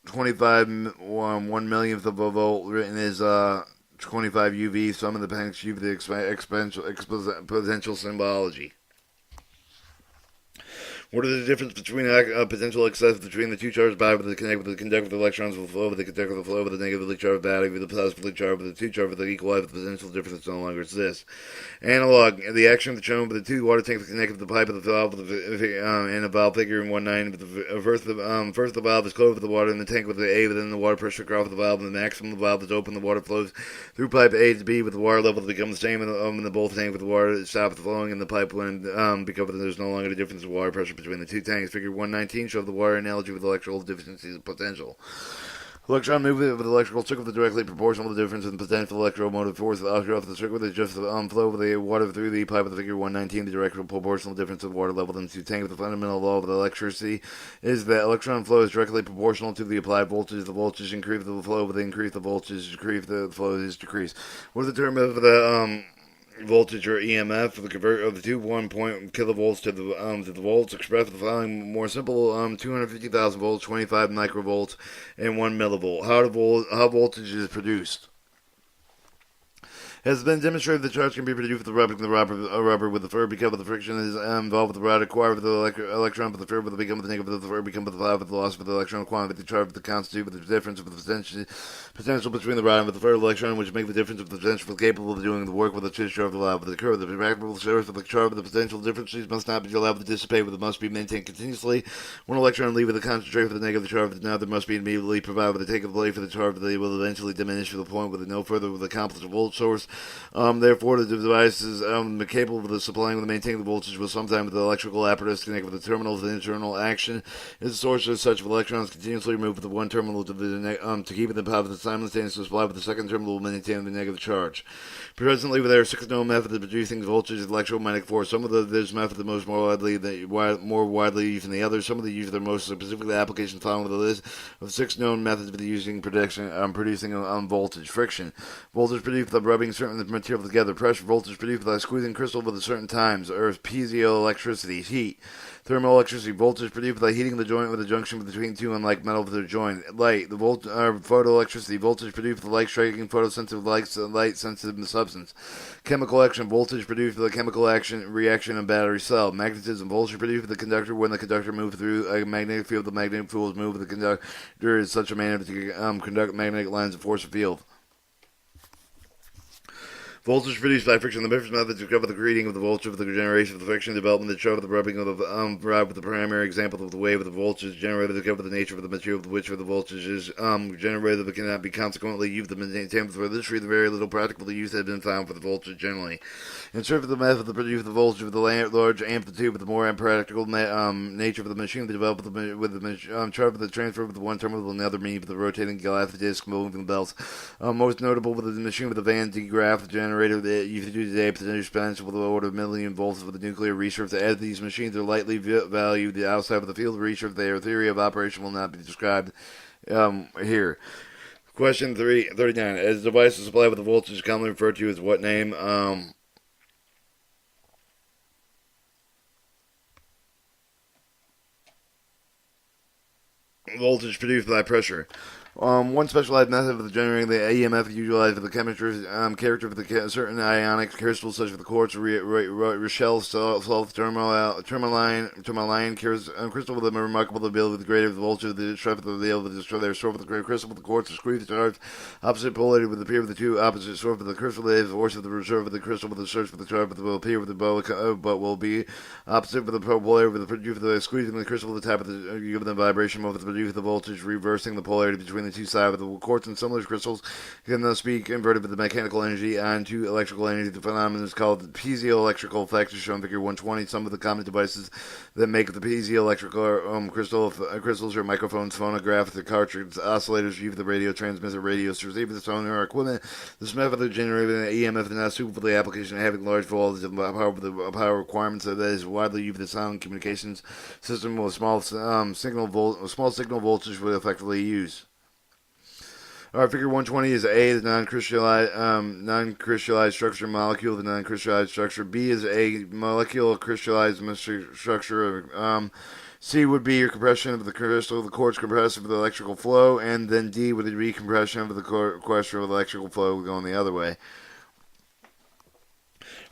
25 1 millionth of a volt written as 25 UV. Some of the panels use the exponential symbology. What is the difference between potential excess between the two charged battery with the connect with the conductor with the electrons will flow with the conductor will flow with the negatively charged battery with the positively charged with the two charged with the equalize the potential difference no longer exists. Analog, the action of the shown with the two water tanks connected with the pipe of the valve and a valve figure in 1/9. First the valve is closed with the water in the tank with the A within the water pressure across the valve, and the maximum of the valve is open. The water flows through pipe A to B with the water level to become the same in the both tank with the water stops flowing in the pipe when because there's no longer a difference in water pressure between the two tanks. Figure 119 shows the water analogy with electrical deficiencies of potential. Electron movement with electrical circuit is directly proportional to the difference in potential electromotive force off the circuit is just the flow of the water through the pipe of the figure 119. The direct proportional difference of water level in the two tanks. The fundamental law of the electricity is that electron flow is directly proportional to the applied voltage. The voltage increase the flow with the increase the voltage decrease the flow is decreased. What is the term of the voltage or EMF for the convert of the 2.1 kilovolts to the volts expressed the following more simple 250,000 volts, 25 microvolts, and 1 millivolt. How voltage is produced? It has been demonstrated that charge can be produced with the rubber with the fur because of the friction is involved with the rod acquired with the electron, but the fur with the become with the negative with the fur become with the five with the loss of the electron quantity, the charge with the constitute with the difference of the potential between the rod and with the fur electron, which make the difference of the potential capable of doing the work with the charge of the lab with the curve. The remarkable source of the charge with the potential differences must not be allowed to dissipate, but must be maintained continuously. One electron leave with the concentrate for the negative charge, now there must be immediately provided with the take of the blade for the charge, they will eventually diminish to the point where no further with the accomplish volt source. Therefore, the device is capable of supplying and maintaining the voltage with sometimes the electrical apparatus connected with the terminals. The internal action is the source of such electrons continuously removed with the one terminal to keep it in positive simultaneous supply with the second terminal maintaining the negative charge. Presently, there are 6 known methods of producing voltage and electromagnetic force. Some of this method is more widely used than the others. Some of the use their most specific applications following the list of 6 known methods for using producing voltage. Friction. Voltage produced by rubbing certain material together. Pressure. Voltage produced by squeezing crystal with a certain times. Earth. Piezoelectricity. Heat. Thermoelectricity. Voltage produced by heating the joint with a junction between two unlike metal with their joint. Light. Photoelectricity. Voltage produced by light striking photosensitive light sensitive substance. Chemical action. Voltage produced by the chemical action reaction in battery cell. Magnetism. Voltage produced by the conductor when the conductor moves through a magnetic field. The magnetic field is moved with the conductor in such a manner to conduct magnetic lines of force of field. Voltage produced by friction. The different methods to cover the creating of the voltage of the generation of the friction development that show the rubbing of the rod with the primary example of the wave of the voltage generated to cover the nature of the material of which the voltage is generated but cannot be consequently used to maintain for this reason very little practical use has been found for the voltage generally. In search of the method to produce the voltage with the large amplitude with the more impractical nature of the machine to develop with the chart of the transfer with the one terminal and the other means with the rotating glass disc moving belts. Most notable with the machine with the Van de Graaff generator that you can do today, potential exponential with the order of million volts with the nuclear research. As these machines are lightly valued outside of the field of research, their theory of operation will not be described here. Question 39. As a device to supply with the voltage commonly referred to as what name? Voltage produced by pressure. One specialized method of generating the EMF utilized for the character of the certain ionic crystals, such as the quartz, Rochelle, salt, tourmaline crystal with a remarkable ability with greater voltage of the strength of the able to destroy their source with the crystal with the quartz, the squeeze charge, opposite polarity with the pair of the two opposite source of the crystal, the force of the reserve of the crystal with the search for the charge, but will appear with the bow, but will be opposite for the polarity with the produce of the squeezing the crystal with the type of the given the vibration of the produce of the voltage, reversing the polarity between between the two sides of the quartz and similar crystals can thus be converted with the mechanical energy onto electrical energy. The phenomenon is called the piezoelectrical effect, as shown in Figure 120. Some of the common devices that make the piezoelectrical crystals are microphones, phonographs, the cartridge, oscillators, the radio transmitter, radios, receiver, the sonar equipment. This method of generating an EMF is not suitable for the application of having large voltage and power requirements that is widely used for the sound communications system with small signal voltage would effectively use. Alright, Figure 120 is A, the non-crystallized structure molecule, the non-crystallized structure. B is a molecular crystallized structure. C would be your compression of the crystal, the quartz compressive of the electrical flow, and then D would be compression of the crystal of the electrical flow going the other way.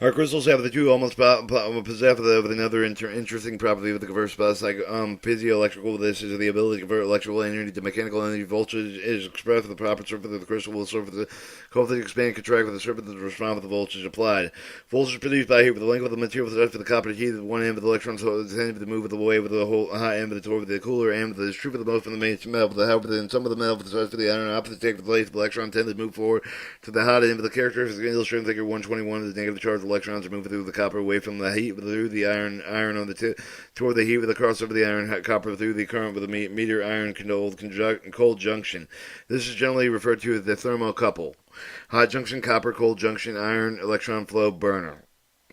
Our crystals have the two almost possess with another interesting property with the converse spots like piezoelectrical. This is the ability to convert electrical energy to mechanical energy. Voltage is expressed with the proper surface of the crystal will serve the voltage expand and contract with the surface to respond with the voltage applied. Voltage produced by heat with the length of the material with the copper heat at one end of the electrons tend to move away with the whole hot end of the toward the cooler end. This is true for the most of the main metal. However, in some of the metal with the rest of the iron opposite take the place, the electron tend to move forward to the hot end of the characteristics illustrated in Figure 121. The negative charge electrons are moving through the copper away from the heat through the iron on the tip toward the heat with the crossover of the iron copper through the current with a meter iron cold junction. This is generally referred to as the thermocouple. Hot junction copper, cold junction iron electron flow burner.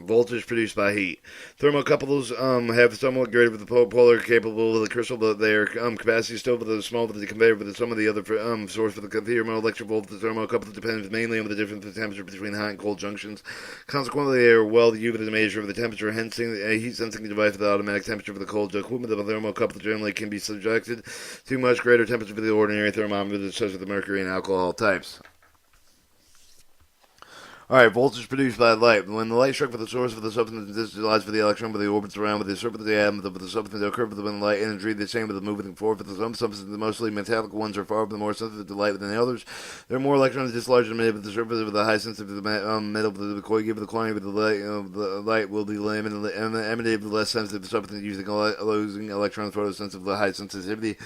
Voltage produced by heat. Thermocouples have somewhat greater with the polar capable of the crystal, but their capacity is still with the small with the conveyor with some of the other source for the thermoelectric voltage. The thermocouple depends mainly on the difference in the temperature between hot and cold junctions. Consequently, they are well used as a measure of the temperature. Hence, a heat sensing device with the automatic temperature for the cold equipment of a thermocouple generally can be subjected to much greater temperature for the ordinary thermometers, such as the mercury and alcohol types. Alright, voltage produced by light. When the light struck with the source of the substance dislodged for the electron, but the orbits around with the surface of the atom, with the substance occur with the light energy, the same with the moving forward. For some substances, the mostly metallic ones are far more sensitive to light than the others. There are more electrons dislodged emitted with the surface of the high sensitivity metal. The given the quantity of the light will be emanated with less sensitive substance using losing electrons photosensitive to high sensitivity.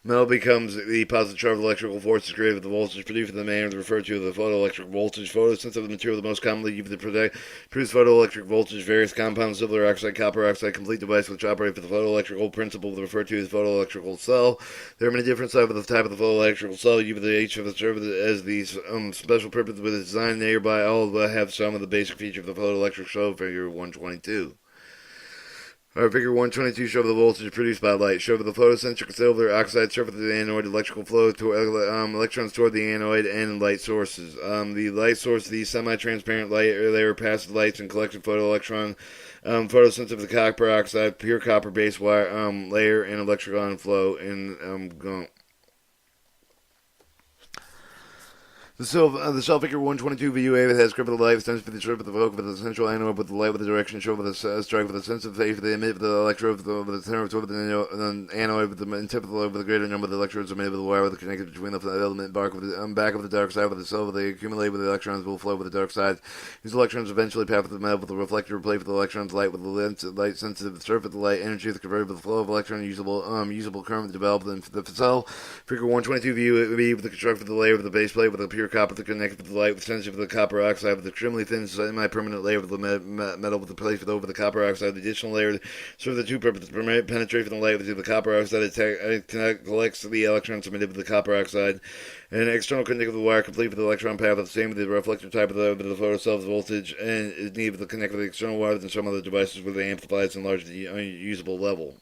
Metal becomes the positive charge of electrical force is created with the voltage produced in the manner referred to as the photoelectric voltage. Photosensitive material the most commonly used to produce photoelectric voltage. Various compounds, silver oxide, copper oxide, complete device which operate for the photoelectrical principle referred to as photoelectrical cell. There are many different types of the type of the photoelectrical cell. Each of the serve as these special purpose with its design nearby. All have some of the basic features of the photoelectric cell. Figure 122. Alright, Figure 122 shows the voltage produced by light. Show the photocentric silver oxide surface of the anode, electrical flow to electrons toward the anode, and light sources. The light source, the semi-transparent light layer passes lights and collected photoelectron, photosensitive the copper oxide, pure copper base wire layer, and electron flow in The cell Figure 122 VUA has grip of the light, stands for the strip of the focus of the central anode with the light with the direction shown with the strike with the sensitive phase for the emit of the electrode with the center toward the anode with the intent of the load with the greater number of the electrodes emitted with the wire with the connected between the element back of the dark side with the cell with the accumulate with the electrons will flow with the dark side. These electrons eventually pass with the metal with the reflector plate with the electrons light with the light sensitive surface of the light energy is converted with the flow of electron usable current developed in the cell. Figure 122 VUA with the construct of the layer with the base plate with the pure copper to connect with the light with sensitive with the copper oxide with extremely thin semi-permanent layer with the metal with the plate over the copper oxide. The additional layer serves the two purposes: penetration from the light with the copper oxide. It collects the electrons emitted with the copper oxide. And an external connector with the wire complete with the electron path the same with the reflector type of the photocell's voltage and is needed to connect with the external wires and some other devices where they amplify and enlarge the usable level.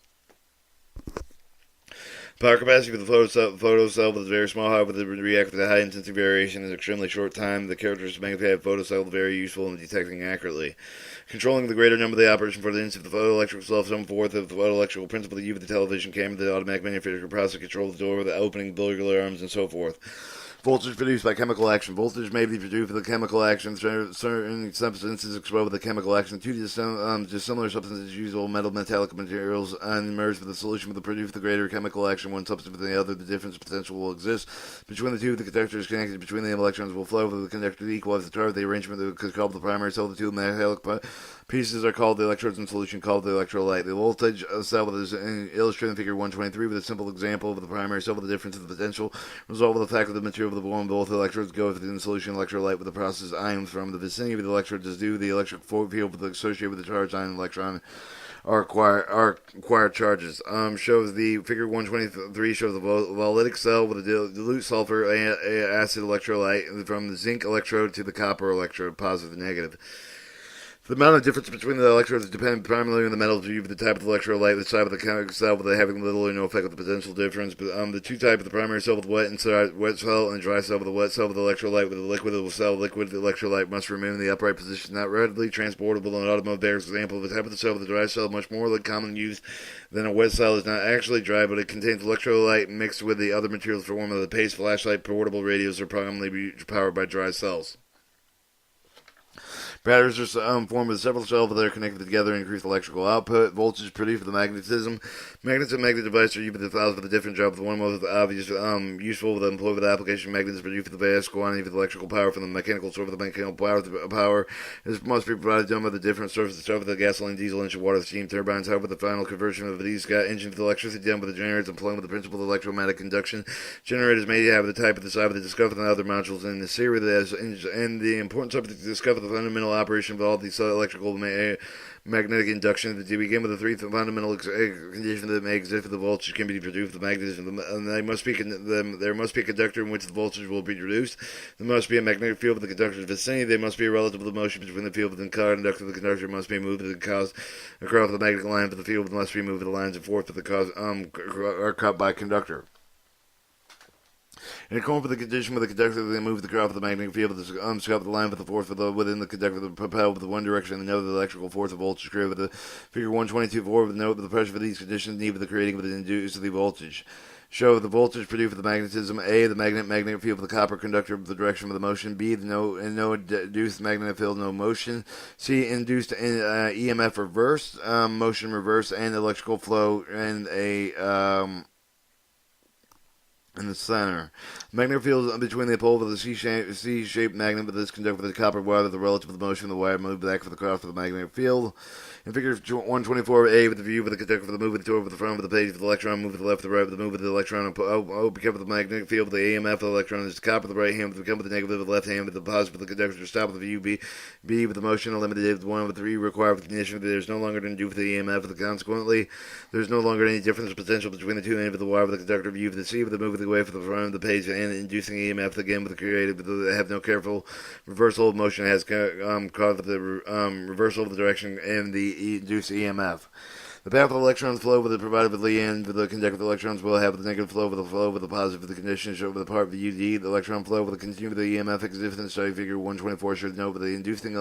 Power capacity for the photocell with very small, however, the react with a high intensity variation in an extremely short time. The characteristics make the photocell very useful in detecting accurately. Controlling the greater number of the operation for the instance of the photoelectric cell, some fourth of the photoelectrical principle, the U of the television camera, the automatic manufacturer process control the door, the opening, burglar arms, and so forth. Voltage produced by chemical action. Voltage may be produced with a chemical action. Certain substances exposed with a chemical action. Two dissimilar substances, usual metallic materials, and merge with a solution with the produce the greater chemical action. One substance with the other, the difference potential will exist. Between the two, the conductors connected between the electrons will flow with the conductor equalize the charge. The arrangement that could called the primary cell, the two metallic Pieces are called the electrodes in solution, called the electrolyte. The voltage cell is illustrated in Figure 123 with a simple example of the primary cell with the difference of the potential result of the fact that the material of the one both electrodes go within the solution electrolyte with the process ions from the vicinity of the electrodes is due to the electric field associated with the charged ion electron are acquired charges. Shows the Figure 123 shows the volytic cell with a dilute sulfur acid electrolyte from the zinc electrode to the copper electrode, positive and negative. The amount of difference between the electrodes depends primarily on the metal due to the type of the electrolyte, the type of the chemical cell, with having little or no effect with the potential difference. But the two types of the primary cell with wet cell and dry cell with the wet cell with the electrolyte with the liquid cell, liquid the electrolyte must remain in the upright position, not readily transportable. An automotive example of the type of the cell with the dry cell, much more commonly used than a wet cell, is not actually dry, but it contains electrolyte mixed with the other materials for form of the paste, flashlight, portable radios are primarily powered by dry cells. Batteries are formed with several cells that are connected together and increase electrical output. Voltage produced for the magnetism. Magnets and magnet devices are used with thousands of the different jobs. The one most obvious, useful with employed with the application magnets produced for the vast quantity of electrical power from the mechanical source of the mechanical power. This must be provided done by the different sources of the gasoline, diesel, engine, water, steam turbines. However, the final conversion of these engines with electricity done by the generators employing with the principle of electromagnetic induction. Generators may have the type of the side of the discover and other modules in the series and the important subject to discover the fundamental operation of all these electrical magnetic induction. To begin with, the three fundamental conditions that may exist for the voltage can be produced with the magnetism. And there must be a conductor in which the voltage will be reduced. There must be a magnetic field with the conductor's vicinity. There must be a relative motion between the field and the conductor. The conductor must be moved and caused across the magnetic line, but the field must be moved. The lines and forth for the cause are cut by conductor. In accordance with the condition with the conductor, they move the current of the magnetic field of the scope of the line with the force within the conductor to propel with the one direction and another the electrical force of voltage created with the Figure 122.4 with the note of the pressure for these conditions needed for the creating of the induced the voltage. Show the voltage produced for the magnetism. A, the magnetic field of the copper conductor with the direction of the motion. B, the no induced magnetic field, no motion. C, induced EMF reverse, motion reverse, and electrical flow, and in the center. Magnetic field between the pole of the C-shaped magnet with this conductor with the copper wire, the relative of the motion of the wire moved back for the cross for the magnetic field. In Figure 124A, with the view with the conductor for the move of the door with the front of the page with the electron, move to the left, to the right with the move of the electron, because of the magnetic field with the EMF of the electron is the copper with the right hand, with the become with the negative with the left hand, with the positive with the conductor, stop with the view B with the motion, limited with 1 with 3 required with the condition that there's no longer to do with the EMF, consequently, there's no longer any difference of potential between the two ends of the wire with the conductor view with the C with the move of the way for the front of the page and inducing EMF again with the created, but they have no careful reversal of motion has caused the reversal of the direction and the induced EMF. The path of the electrons flow with the provided with the end with the conductor of the electrons will have the negative flow with the positive with the condition shown with the part of the UD. The electron flow with the continued with the EMF exists in the study Figure 124 should note with the inducing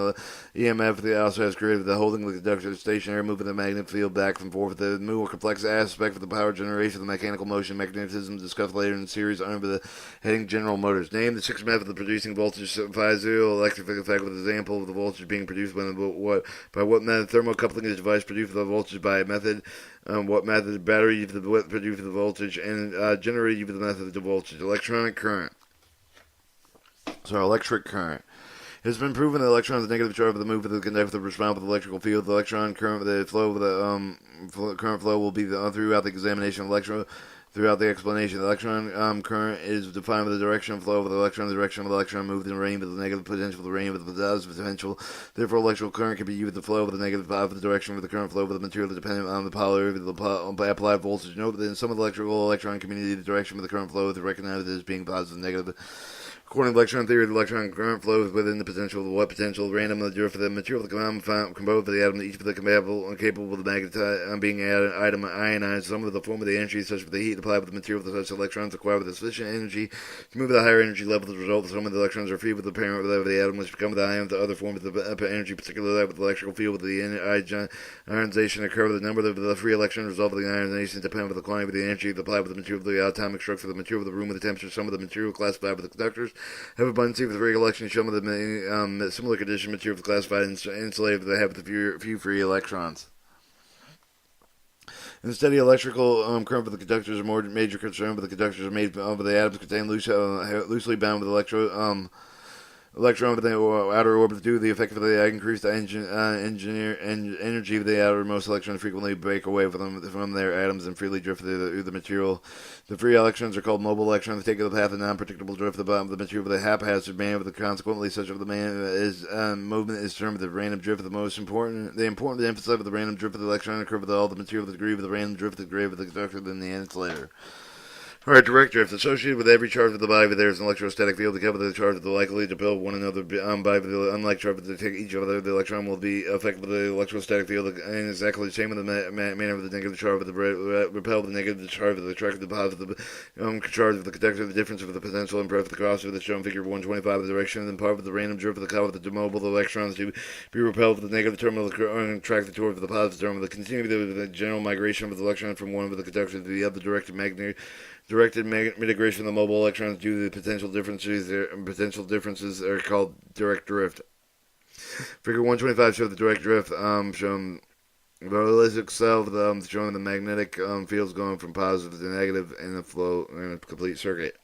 EMF the also has created with the holding the conductor stationary, moving the magnetic field back and forth. The more complex aspect of the power generation of the mechanical motion magnetism discussed later in the series under the heading General Motors. Name the sixth method of producing voltage piezoelectric effect with an example of the voltage being produced by what method. Thermocoupling is a device produced the voltage by a method. What method? Battery for the produce the voltage, and generator for the method of the voltage. Electronic current. So electric current. It has been proven that electrons are negative charge of the move of the conductor respond with the electrical field. The electron current, the flow of the current flow will be throughout the examination of electron. Throughout the explanation, the electron current is defined with the direction of flow of the electron. The direction of the electron moved in range with the negative potential, the range with the positive potential. Therefore, electrical current can be used with the flow of the negative of the direction of the current flow of the material depending on the polarity of the applied voltage. Note that in some of the electrical electron community, the direction of the current flow is recognized as being positive and negative. According to electron theory, the electron current flows within the potential of what potential random for the material composed of the atom, each of the capable of the being ionized. Some of the form of the energy, such as the heat applied with the material, such electrons acquire with sufficient energy to move to the higher energy level. As a result, some of the electrons are free with the parent of the atom, which become the ion. The other form of the energy, particularly with the electrical field, with the ionization occur with the number of the free electrons result of the ionization depending on the quantity of the energy applied with the material, the atomic structure of the material, the room, with the temperature. Some of the material classified with the conductors have abundancy with free electrons. Some of the similar condition materials classified insulated that have the few free electrons. In the study, electrical current for the conductors are more major concern, but the conductors are made of the atoms contain loosely bound with electron within the outer orbit due to the effect of the increased energy of the outermost electrons frequently break away from their atoms and freely drift through the material. The free electrons are called mobile electrons. They take the path of non-predictable drift at the bottom of the material with a haphazard manner. Consequently, such of the movement is termed the random drift. The important to emphasize of the random drift of the electron occur with all the material. The degree of the random drift, the degree of the conductor, than the insulator. Alright, direct drift. Associated with every charge of the body, there is an electrostatic field to cover the charge of the likely to repel one another by the unlike charge to take each other. The electron will be affected by the electrostatic field in exactly the same manner of the negative charge of the repel the negative charge of the attract the positive charge of the conductor. The difference of the potential and breadth of the crossover that's shown in figure 125 of the direction and part of the random drift of the cover of the mobile electrons to be repelled with the negative terminal and attract the torque of the positive terminal. The continuing the general migration of the electron from one of the conductor to the other directed mitigation of the mobile electrons due to the potential differences are called direct drift. Figure 125 shows the direct drift shown the electric cell showing the magnetic fields going from positive to negative in a flow in a complete circuit.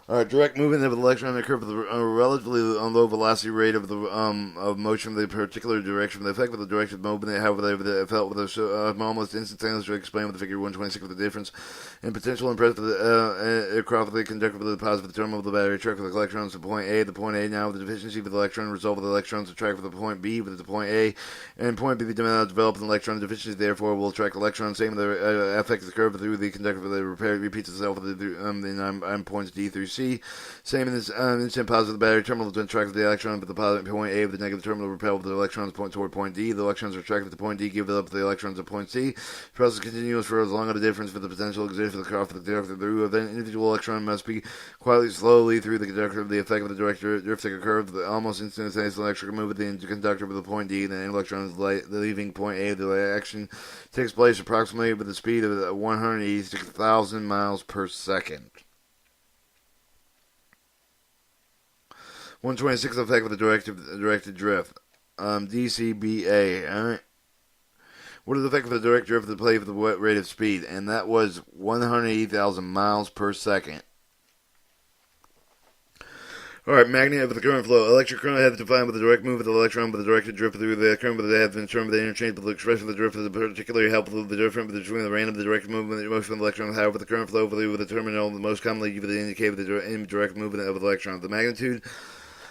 Direct movement of the electron occurs with a relatively low velocity rate of the of motion in the particular direction. The effect of the directed movement, however, they felt with almost instantaneously explained with the figure 126 with the difference in potential and pressure across the conductor with the positive terminal of the battery track with the electrons to point A. The point A now with the deficiency of the electron result of the electrons attract with the point B with the point A, and point B develop an electron deficiency. Therefore, will attract electrons. Same with the effect of the curve through the conductor. The repair repeats itself with the points D through C. Same in this instant positive the battery terminal to attract the electron, but the positive point A of the negative terminal repel the electrons point toward point D. The electrons are attracted to point D, give up the electrons at point C. The process continues for as long as the difference for the potential exists for the cutoff of the conductor. The individual electron must be quietly slowly through the conductor. The effect of the direct drifting occurs the almost instantaneous electric move within the conductor with the point D, and the electron is leaving point A. The action takes place approximately with the speed of 186,000 miles per second. 126 effect of the directed drift. DCBA. Alright. What is the effect of the direct drift of the plate with the rate of speed? And that was 180,000 miles per second. Alright, magnet of the current flow. Electric current has defined with the direct move of the electron with the directed drift through the current, but they have been termed the interchangeable expression of the drift of the particularly helpful the difference between the random the direct movement and the motion of the electron. However, the current flow with the terminal the most commonly indicate with the indirect movement of the electron. The magnitude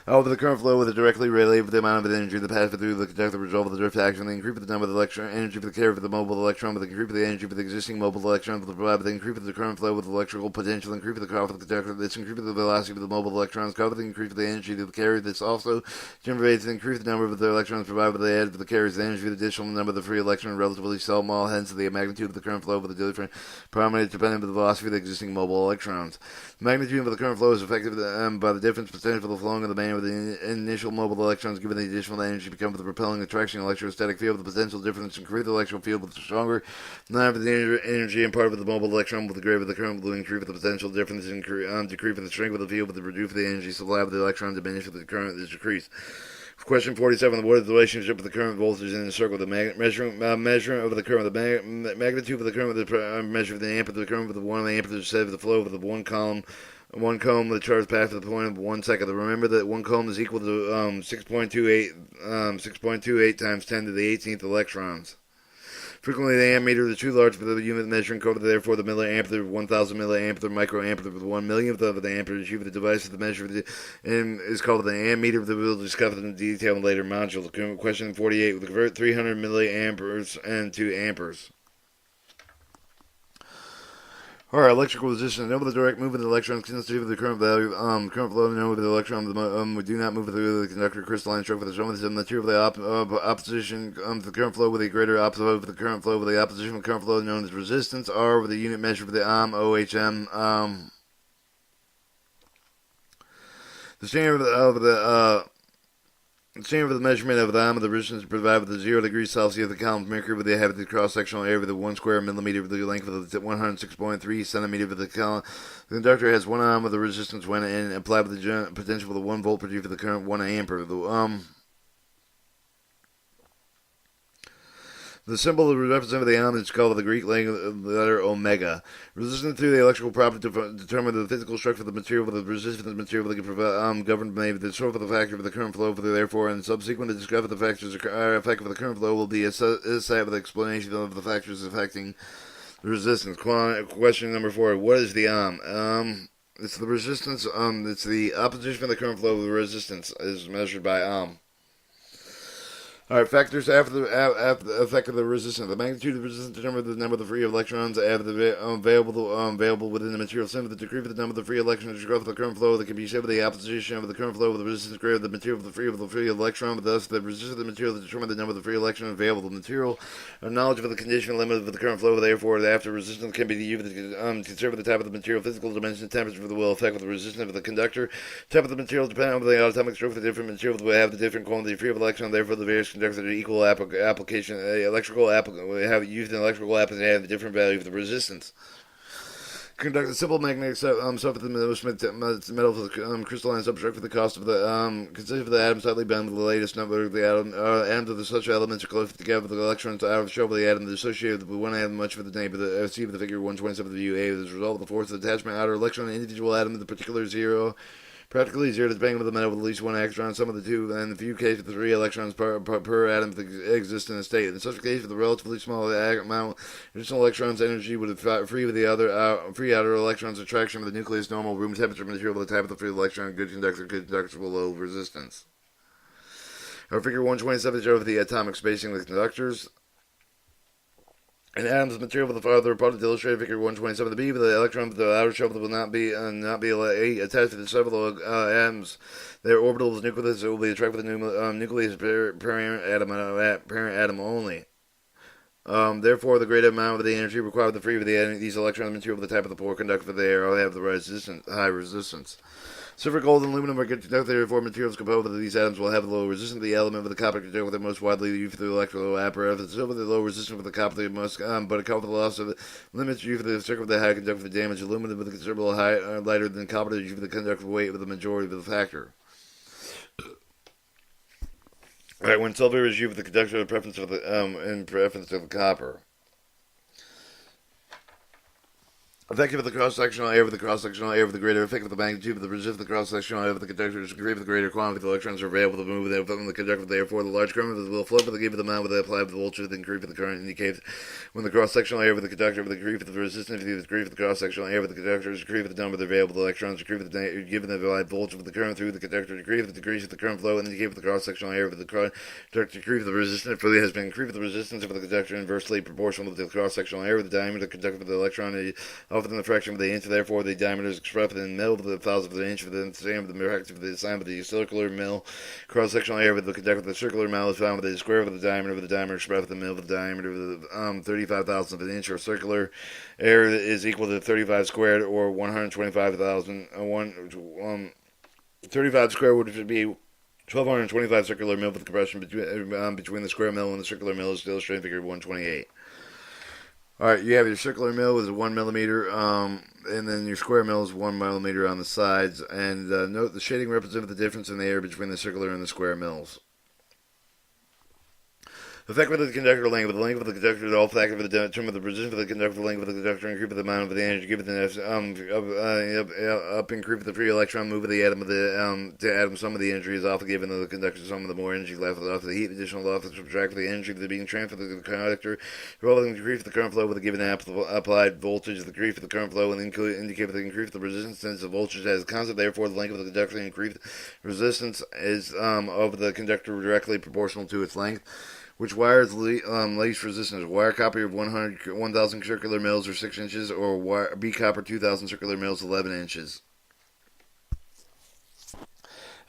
over the current flow with a directly related with the amount of energy that passes through the conductor result of the drift action. The increase of the number of the electron energy for the carrier of the mobile electron, with the increase of the energy for the existing mobile electron, with the increase of the current flow with the electrical potential, increase of the current of the conductor. This increase of the velocity of the mobile electrons, cover the increase of the energy of the carrier. This also generates an increase of the number of the electrons provided by the edge of the carrier's the energy. The additional number of the free electrons relatively small, hence the magnitude of the current flow with the different parameters depending on the velocity of the existing mobile electrons. The magnitude of the current flow is affected by the difference potential for the flowing of the band with the initial mobile electrons given the additional energy become the repelling attraction electrostatic field. The potential difference increase the electrical field with the stronger amount of the energy and part of the mobile electron with the greater the current will increase with the potential difference decrease with the strength of the field with the reduce the energy supply of the electron diminish with the current is decreased. Question 47. What is the relationship of the current voltage in the circle? The measurement of the current, the magnitude of the current with the measure of the amperage of the current with the 1 amperage set of the flow of the one column, the charge passed to the point of 1 second. Remember that 1 coulomb is equal to 6.28 times 10 to the 18th electrons. Frequently, the ammeter is too large for the unit measuring code. Therefore, the milliampere, 1,000 milliampere, microampere with 1 millionth of the ampere achieved the device of the measure and is called the ammeter. The will discuss in detail in later modules. Question 48: we convert 300 milliamperes into amperes. Alright, electrical resistance. Know the direct movement of the electrons consistent with the current value. Current flow. Know the electron. We do not move through the conductor crystalline structure with the strong the material of the opposition. The current flow with a greater opposite of the current flow with the opposition of the current flow known as resistance. R with the unit measure for the OHM. The standard of the standard for the measurement of the arm of the resistance is provided with the 0 degrees Celsius of the column of mercury, where they have the cross-sectional area of the 1 square millimeter with the length of the 106.3 centimeter of the column. The conductor has one arm of the resistance when in applied with the potential for the 1 volt produced for the current 1 ampere. The symbol representing the element is called the Greek letter omega. Resistance to the electrical property determine the physical structure of the material with the resistance of the material that can govern the source of the factor of the current flow. Therefore, and subsequently discover the factors effect of the current flow will be a set of the explanation of the factors affecting the resistance. Question number 4: What is the ohm? It's the resistance. It's the opposition of the current flow with the resistance is measured by ohm. All right, factors after the effect of the resistance. The magnitude of the resistance determines the number of the free electrons available within the material. Same with the degree of the number of the free electrons growth of the current flow that can be said with the opposition of the current flow with the resistance greater than the material of the free electron. Thus, the resistance of the material that determines the number of the free electrons available to the material. Knowledge of the condition and limit of the current flow. Therefore, the after resistance can be used to conserve the type of the material, physical dimension, temperature of the will affect with the resistance of the conductor. Type of the material depending on the atomic structure of the different materials will have the different quantity free of electron. Therefore, the various conductors are equal application. Have used in electrical application have a different value of the resistance. Conduct a simple magnetic surface of the metal crystalline substrate for the cost of the consists of the atom slightly bound with the latest number of the atoms of the such elements are close together with the electrons out of the shell of the atom that is associated with one atom much for the name of the C of the figure 127 of the view A as a result of the force of the attachment outer electron individual atom of the particular zero. Practically zero depending on the metal with at least one electron, some of the two, and in a few cases, 3 electrons per atom exist in a state. In such a case, with a relatively small amount, additional electrons' energy would free with the other free outer electrons' attraction with the nucleus normal room temperature material with the type of the free electron, good conductor with low resistance. Our figure 127 shows the atomic spacing of the conductors. An atom's material with the farther apart to illustrate figure 127. The B with the electron with the outer shell will not be attached to the several atoms. Their orbital's nucleus will be attracted with the nucleus parent atom only. Therefore, the greater amount of the energy required to free with these electrons material with the type of the poor conductor they are have the high resistance. Silver, gold, and aluminum are good conductors. Therefore, materials composed of these atoms will have the low resistance. The element with the copper conductor with the most widely used for the electrical apparatus. The silver, the low resistance with the copper, the most, but a copper the loss of limits used for the circuit with the high conductor for damage. Aluminum with a considerable lighter than copper used for the conductor weight with the majority of the factor. All right, when silver is used for the conductor, in preference of the copper. Effective of the cross-sectional area of the cross-sectional area of the greater effect of the magnitude of the resistance of the cross-sectional area of the conductor is degree of the greater quantity of the electrons are available to move within the conductor. Therefore, the large current will flow with the given amount with the applied voltage. The degree of the current indicates when the cross-sectional area of the conductor with the degree of the resistance, the degree of the cross-sectional area of the conductor is degree of the number of the available electrons, degree of the given the applied voltage with the current through the conductor, degree of the degrees of the current flow, and indicate the cross-sectional area of the conductor, degree of the resistance for has been degree of the resistance of the conductor inversely proportional to the cross-sectional area of the diameter of the conductor of the electron, often the fraction of the inch. Therefore, the diameter is expressed in the middle of the thousandth of an inch for the same of the fraction of the sign of the circular mill. Cross-sectional area of the conductor of the circular mill is found with the square of the diameter expressed in the middle of the diameter of the 35,000th of an inch, or circular area is equal to 35 squared, or 125,000. 35 squared would be 1,225 circular mill with compression between the square mill and the circular mill is illustrated in figure 128. Alright, you have your circular mill is 1 millimeter, and then your square mill is 1 millimeter on the sides. And note the shading represents the difference in the area between the circular and the square mills. Effect with the conductor length. With the length of the conductor, all factor of the term of the resistance of the conductor, the length of the conductor, increase the amount of the energy given the up increase the free electron move of the atom of the atom. Some of the energy is often given to the conductor. Some of the more energy left off the heat. Additional loss to subtract the energy that is being transferred to the conductor. Relevant decrease the current flow with a given applied voltage. The decrease of the current flow and indicate the increase of the resistance since the voltage as constant. Therefore, the length of the conductor increased resistance is of the conductor directly proportional to its length. Which wire is least resistance? Wire copper of 1,000 circular mils or 6 inches, or B copper 2,000 circular mils 11 inches.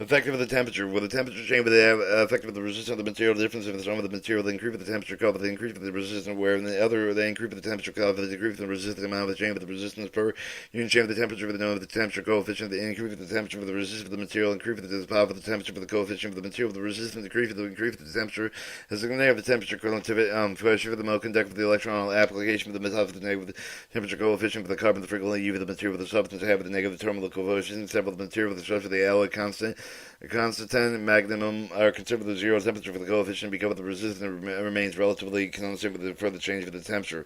Effective of the temperature. With the temperature change, with the effective of the resistance of the material, the difference of the sum of the material, the increase of the temperature called the increase of the resistance, where in the other, the increase of the temperature called the decrease of the resistance amount of the change of the resistance per unit change of the temperature with the known of the temperature coefficient, the increase of the temperature of the resistance of the material, increase of the power of the temperature for the coefficient of the material, the resistance, increase of the temperature, as the negative temperature relativity, pressure for the mode conductor of the electron application of the metal of the negative temperature coefficient for the carbon, the frequently U of the material of the substance have the negative terminal coefficient, several of the material of the structure of the alloy constant. A constant and maximum are considered the zero temperature for the coefficient because the resistance remains relatively constant with the further change of the temperature.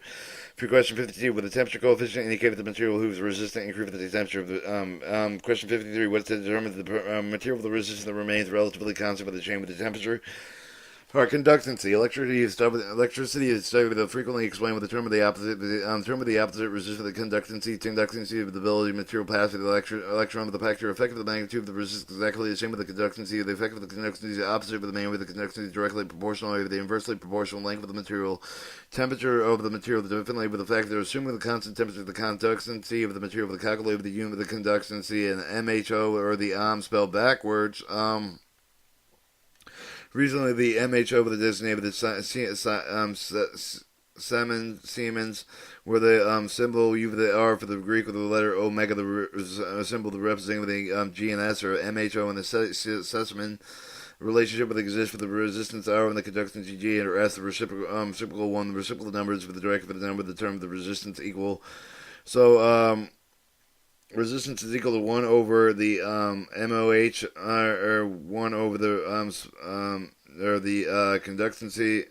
For question 52, with the temperature coefficient indicate that the material whose resistance increases with the temperature of the question 53, what's to determine the material of the resistance that remains relatively constant with the change with the temperature? Our conductancy. Electricity is studied frequently explained with the term of the opposite. The term of the opposite resistance of the conductancy. Conductancy of the ability of material pass through the electron with the factor effect of the magnitude of the resistance exactly the same with the conductancy. The effect of the conductancy is the opposite with the magnitude of the conductancy is directly proportional over the inversely proportional length of the material. Temperature of the material definitely with the factor assuming the constant temperature of the conductancy of the material with the calculate of the unit of the conductancy and MHO or the spelled backwards. Recently, the MHO with the designated Siemens, where the symbol U for the R for the Greek with the letter omega, the symbol representing the GNS or MHO and the Sesman relationship that exists for the resistance R and the conductancy G or S, the reciprocal one, the reciprocal numbers for the direct for the number, the term of the resistance equal. So, resistance is equal to 1 over the MOH or 1 over the conductancy.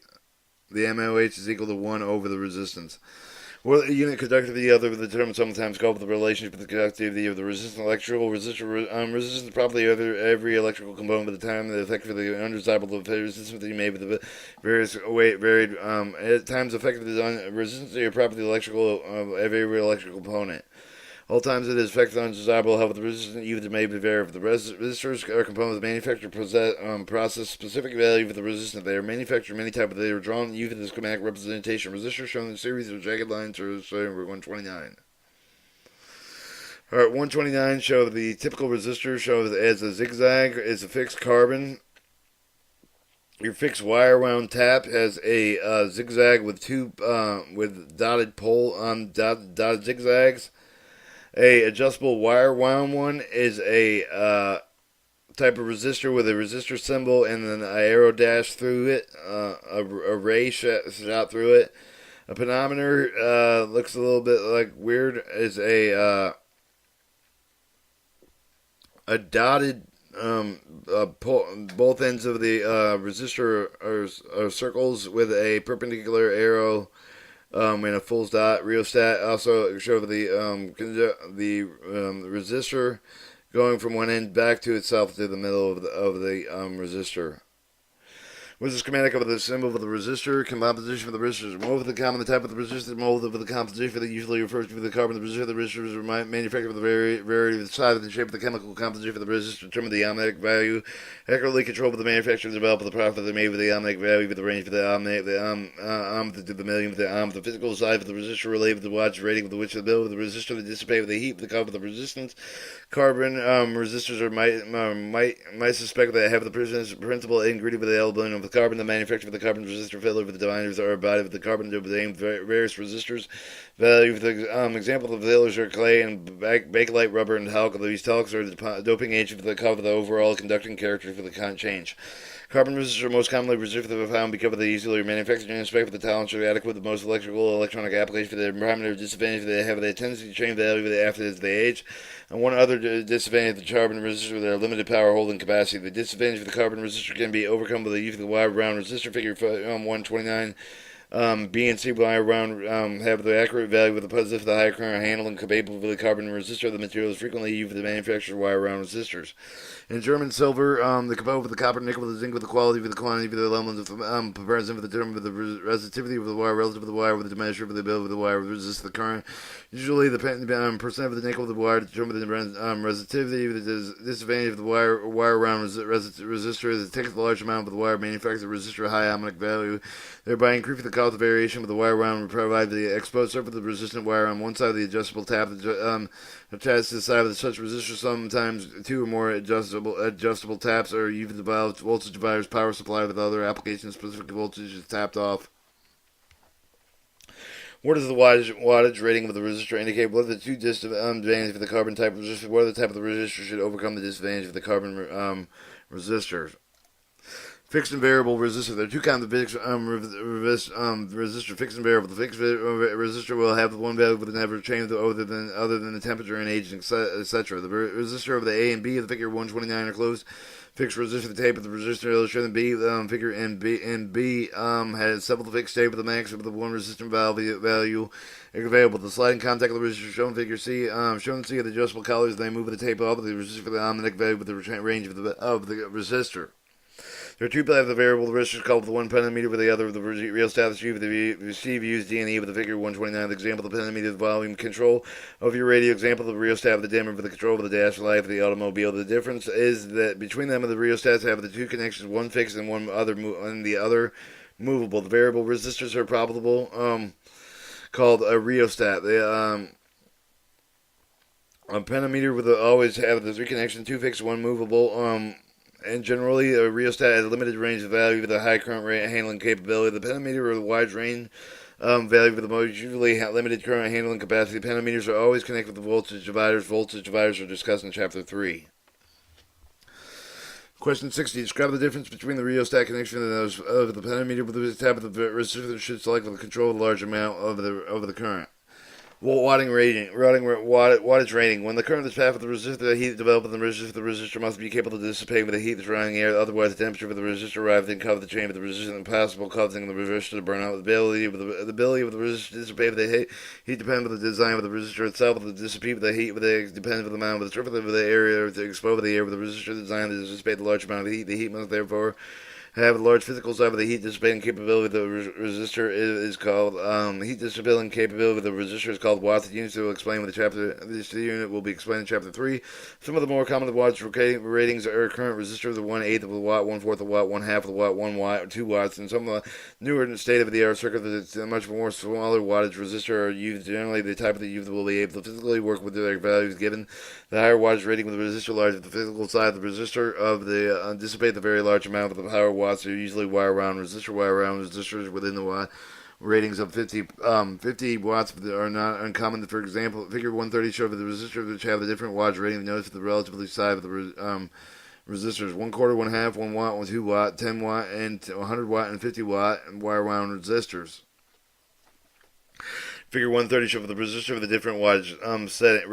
The MOH is equal to 1 over the resistance. Well, the unit conductivity, other the term sometimes called the relationship with the conductivity of the resistant electrical resistance properly every electrical component at the time the effect for the undesirable resistance made with the various varied at times effective the resistance or property electrical of every electrical component. All times it is effective undesirable, however, the resistance even may vary. For the resistors are components of manufacturer process specific value for the resistance. They are manufactured many times, but they are drawn even the schematic representation. Resistors shown in a series of jagged lines are shown over 129. Alright, 129 show the typical resistor shows as a zigzag is a fixed carbon. Your fixed wire wound tap has a zigzag with two with dotted pole dotted zigzags. A adjustable wire wound one is a type of resistor with a resistor symbol and then an arrow dash through it, a ray shot through it. A panometer looks a little bit like weird. Is a dotted both ends of the resistor are circles with a perpendicular arrow. And a full dot rheostat also show the resistor going from one end back to itself to the middle of the resistor. With the schematic of the symbol of the resistor, composition of the resistors. Mold of the common, the type of the resistor, mold of the composition that usually refers to the carbon of the resistor. The resistors are manufactured with the variety of the size and the shape of the chemical composition of the resistor, determine the ohmic value, accurately control the manufacturer, develop the profit they made with the ohmic value, with the range for the ohmic, to the million, with the physical size of the resistor related with the wattage rating with which the bill with the resistor that dissipate with the heat, with the carbon of the resistance. Carbon resistors are might suspect that have the principal ingredient with the availability of the carbon. The manufacture of the carbon resistor filler with the dividers are body with the carbon to obtain various resistors. Value of the example of the fillers are clay and bakelite, rubber, and talc. These talcs are the doping agent for the cover the overall conducting character for the change. Carbon resistors are most commonly resistive found because they easily manufactured and inspect for the tolerance are adequate with the most electrical electronic application for their primary disadvantage. They have a tendency to change value after as they age. And one other disadvantage of the carbon resistor is their limited power holding capacity. The disadvantage of the carbon resistor can be overcome with the use of the wire round resistor figure 129. B and C wire round have the accurate value with the positive, the higher current handling capable of the carbon resistor. The material is frequently used for the manufactured wire round resistors. In German silver, the component with the copper, nickel, with the zinc, with the quality, with the quantity, with the elements of comparison for the term with the resistivity of the wire relative to the wire with the measure of the ability of the wire to resist the current. Usually, the percent of the nickel of the wire determine the resistivity. The disadvantage of the wire round resistor is it takes a large amount of the wire manufactured resistor high ohmic value, thereby increasing the cost of variation with the wire round. Provide the exposed surface of the resistant wire on one side of the adjustable tap attached to the side of such resistor. Sometimes two or more adjustable taps are used to valve voltage dividers power supply with other applications. Specific voltage is tapped off. What does the wattage rating of the resistor indicate? What are the two disadvantages of the carbon type resistor? What are the type of the resistor should overcome the disadvantage of the carbon resistors? Fixed and variable resistor. There are two kinds of resistor: fixed and variable. The fixed resistor will have one value with an never change other than the temperature and age, etc. The resistor of the A and B of the figure 129 are closed. Fixed resistor. The tape of the resistor illustrated in B figure in B has several fixed tape with the max of the one resistant value available. The sliding contact of the resistor shown in figure C. Shown in C are the adjustable collars. They move the tape up with the resistor for the magnetic value with the range of the resistor. There are two types of variable resistors called the one pentameter with the other of the rheostat. The receive use D&E with the figure 129. The example of the pentameter, the volume control of your radio. Example of the rheostat of the dimmer for the control of the dash light of the automobile. The difference is that between them and the rheostats have the two connections, one fixed and the other movable. The variable resistors are probable, called a rheostat. A pentameter will always have the three connections, two fixed, one movable. And generally, a rheostat has a limited range of value with a high current handling capability. The pentameter with a wide range value with the most usually limited current handling capacity. Pentameters are always connected with the voltage dividers. Voltage dividers are discussed in Chapter 3. Question 60. Describe the difference between the rheostat connection and those of the pentameter with the tab of the resistor should select the control of a large amount of the current. Wattage rating. When the current is passed with the resistor, the heat developed in the resistor must be capable of dissipating with the heat of the surrounding air. Otherwise, the temperature of the resistor arrives and cover the chain of the resistor impossible, causing the resistor to burn out. The ability of the resistor to dissipate with the heat depends on the design of the resistor itself. With the dissipate with the heat depends on the amount of the surface of the area to expose the air with the resistor designed to dissipate a large amount of heat. The heat must therefore have a large physical side of the heat dissipating capability of the resistor is called heat dissipating capability of the resistor is called wattage. Units will explain with the chapter. This unit will be explained in Chapter 3. Some of the more common wattage ratings are current resistor, the 1/8 of a watt, 1/4 of a watt, 1/2 of a watt, 1 watt, 2 watts, and some of the newer state-of-the-art circuits that's much more smaller wattage resistor are used. Generally, the type of the user will be able to physically work with their values given. The higher wattage rating with the resistor larger, the physical side of the resistor of the dissipate the very large amount of the power watts are usually wire wound resistors within the watt ratings of 50 watts are not uncommon. For example, figure 130 shows the resistors which have a different wattage rating. Notice the relatively size of the resistors: 1/4, 1/2, 1 watt, 2 watt, 10 watt, and 100 watt and 50 watt wire wound resistors. Figure 130 shows the resistor of the different wattage setting.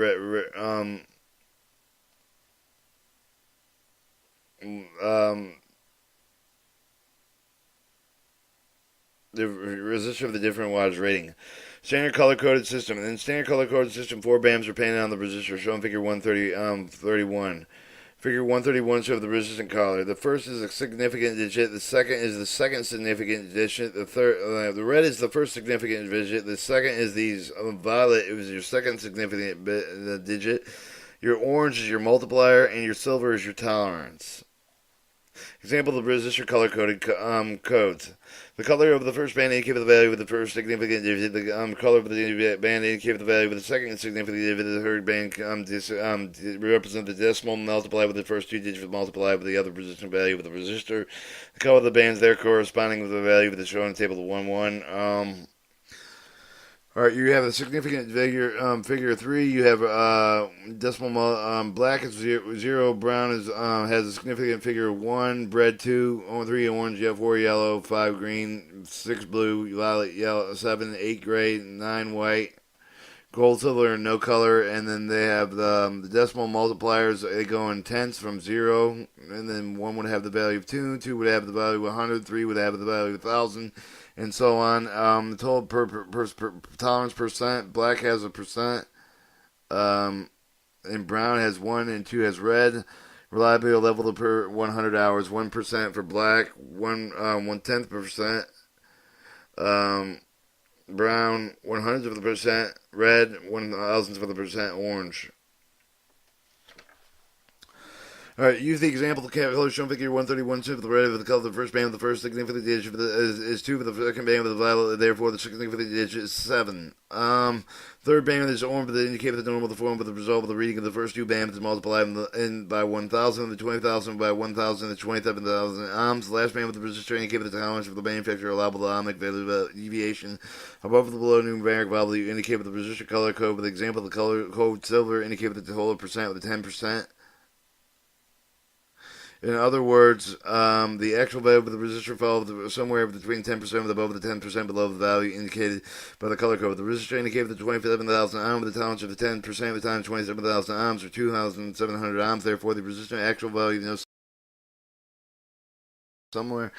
The resistor of the different wattage rating. Standard color-coded system. In the standard color-coded system, 4 bands are painted on the resistor, shown figure 131. Figure 131 shows the resistant color. The first is a significant digit. The second is the second significant digit. The red is the first significant digit. The second is these violet. It was your second significant digit. Your orange is your multiplier, and your silver is your tolerance. Example of the resistor color-coded codes. The color of the first band indicates the value of the first significant digit. The color of the band indicates the value of the second significant digit. The third band represent the decimal multiplied with the first two digits multiplied with the other resistant value of the resistor. The color of the bands there corresponding with the value of the shown table of 1-1. Alright, you have a significant figure 3. You have decimal black is 0, brown is has a significant figure 1, red 2, 3 orange, 4 yellow, 5 green, 6 blue, violet, yellow, 7, 8 gray, 9 white, gold, silver, and no color. And then they have the decimal multipliers. They go in tenths from 0, and then 1 would have the value of 2, 2 would have the value of 100, 3 would have the value of 1,000. And so on. The total tolerance percent. Black has a percent. And brown has 1 and 2 has red. Reliability level per 100 hours. 1% for black. 1/10%. Brown 1/100th of the percent. Red 1,000th of the percent. Orange. Alright, use the example of the color shown figure 131 for the red of the color of the first band with the first significant digit is 2 for the second band with the violet, therefore the significant digit is 7. Third band is orange, but they indicate the normal the form with the result of the reading of the first two bands is multiplied by 1,000, the 20,000 by 1,000, the 27,000 ohms. The last band with the resistor indicates the tolerance of the manufacturer allowable ohmic value deviation above the below numeric value indicate with the resistor color code. With the example of the color code silver indicate with the total percent with the 10%. In other words, the actual value of the resistor fell somewhere between 10% above the 10% below the value indicated by the color code. The resistor indicated the 27,000 ohm with the tolerance of the 10% of the time 27,000 ohms or 2,700 ohms. Therefore, the resistor actual value somewhere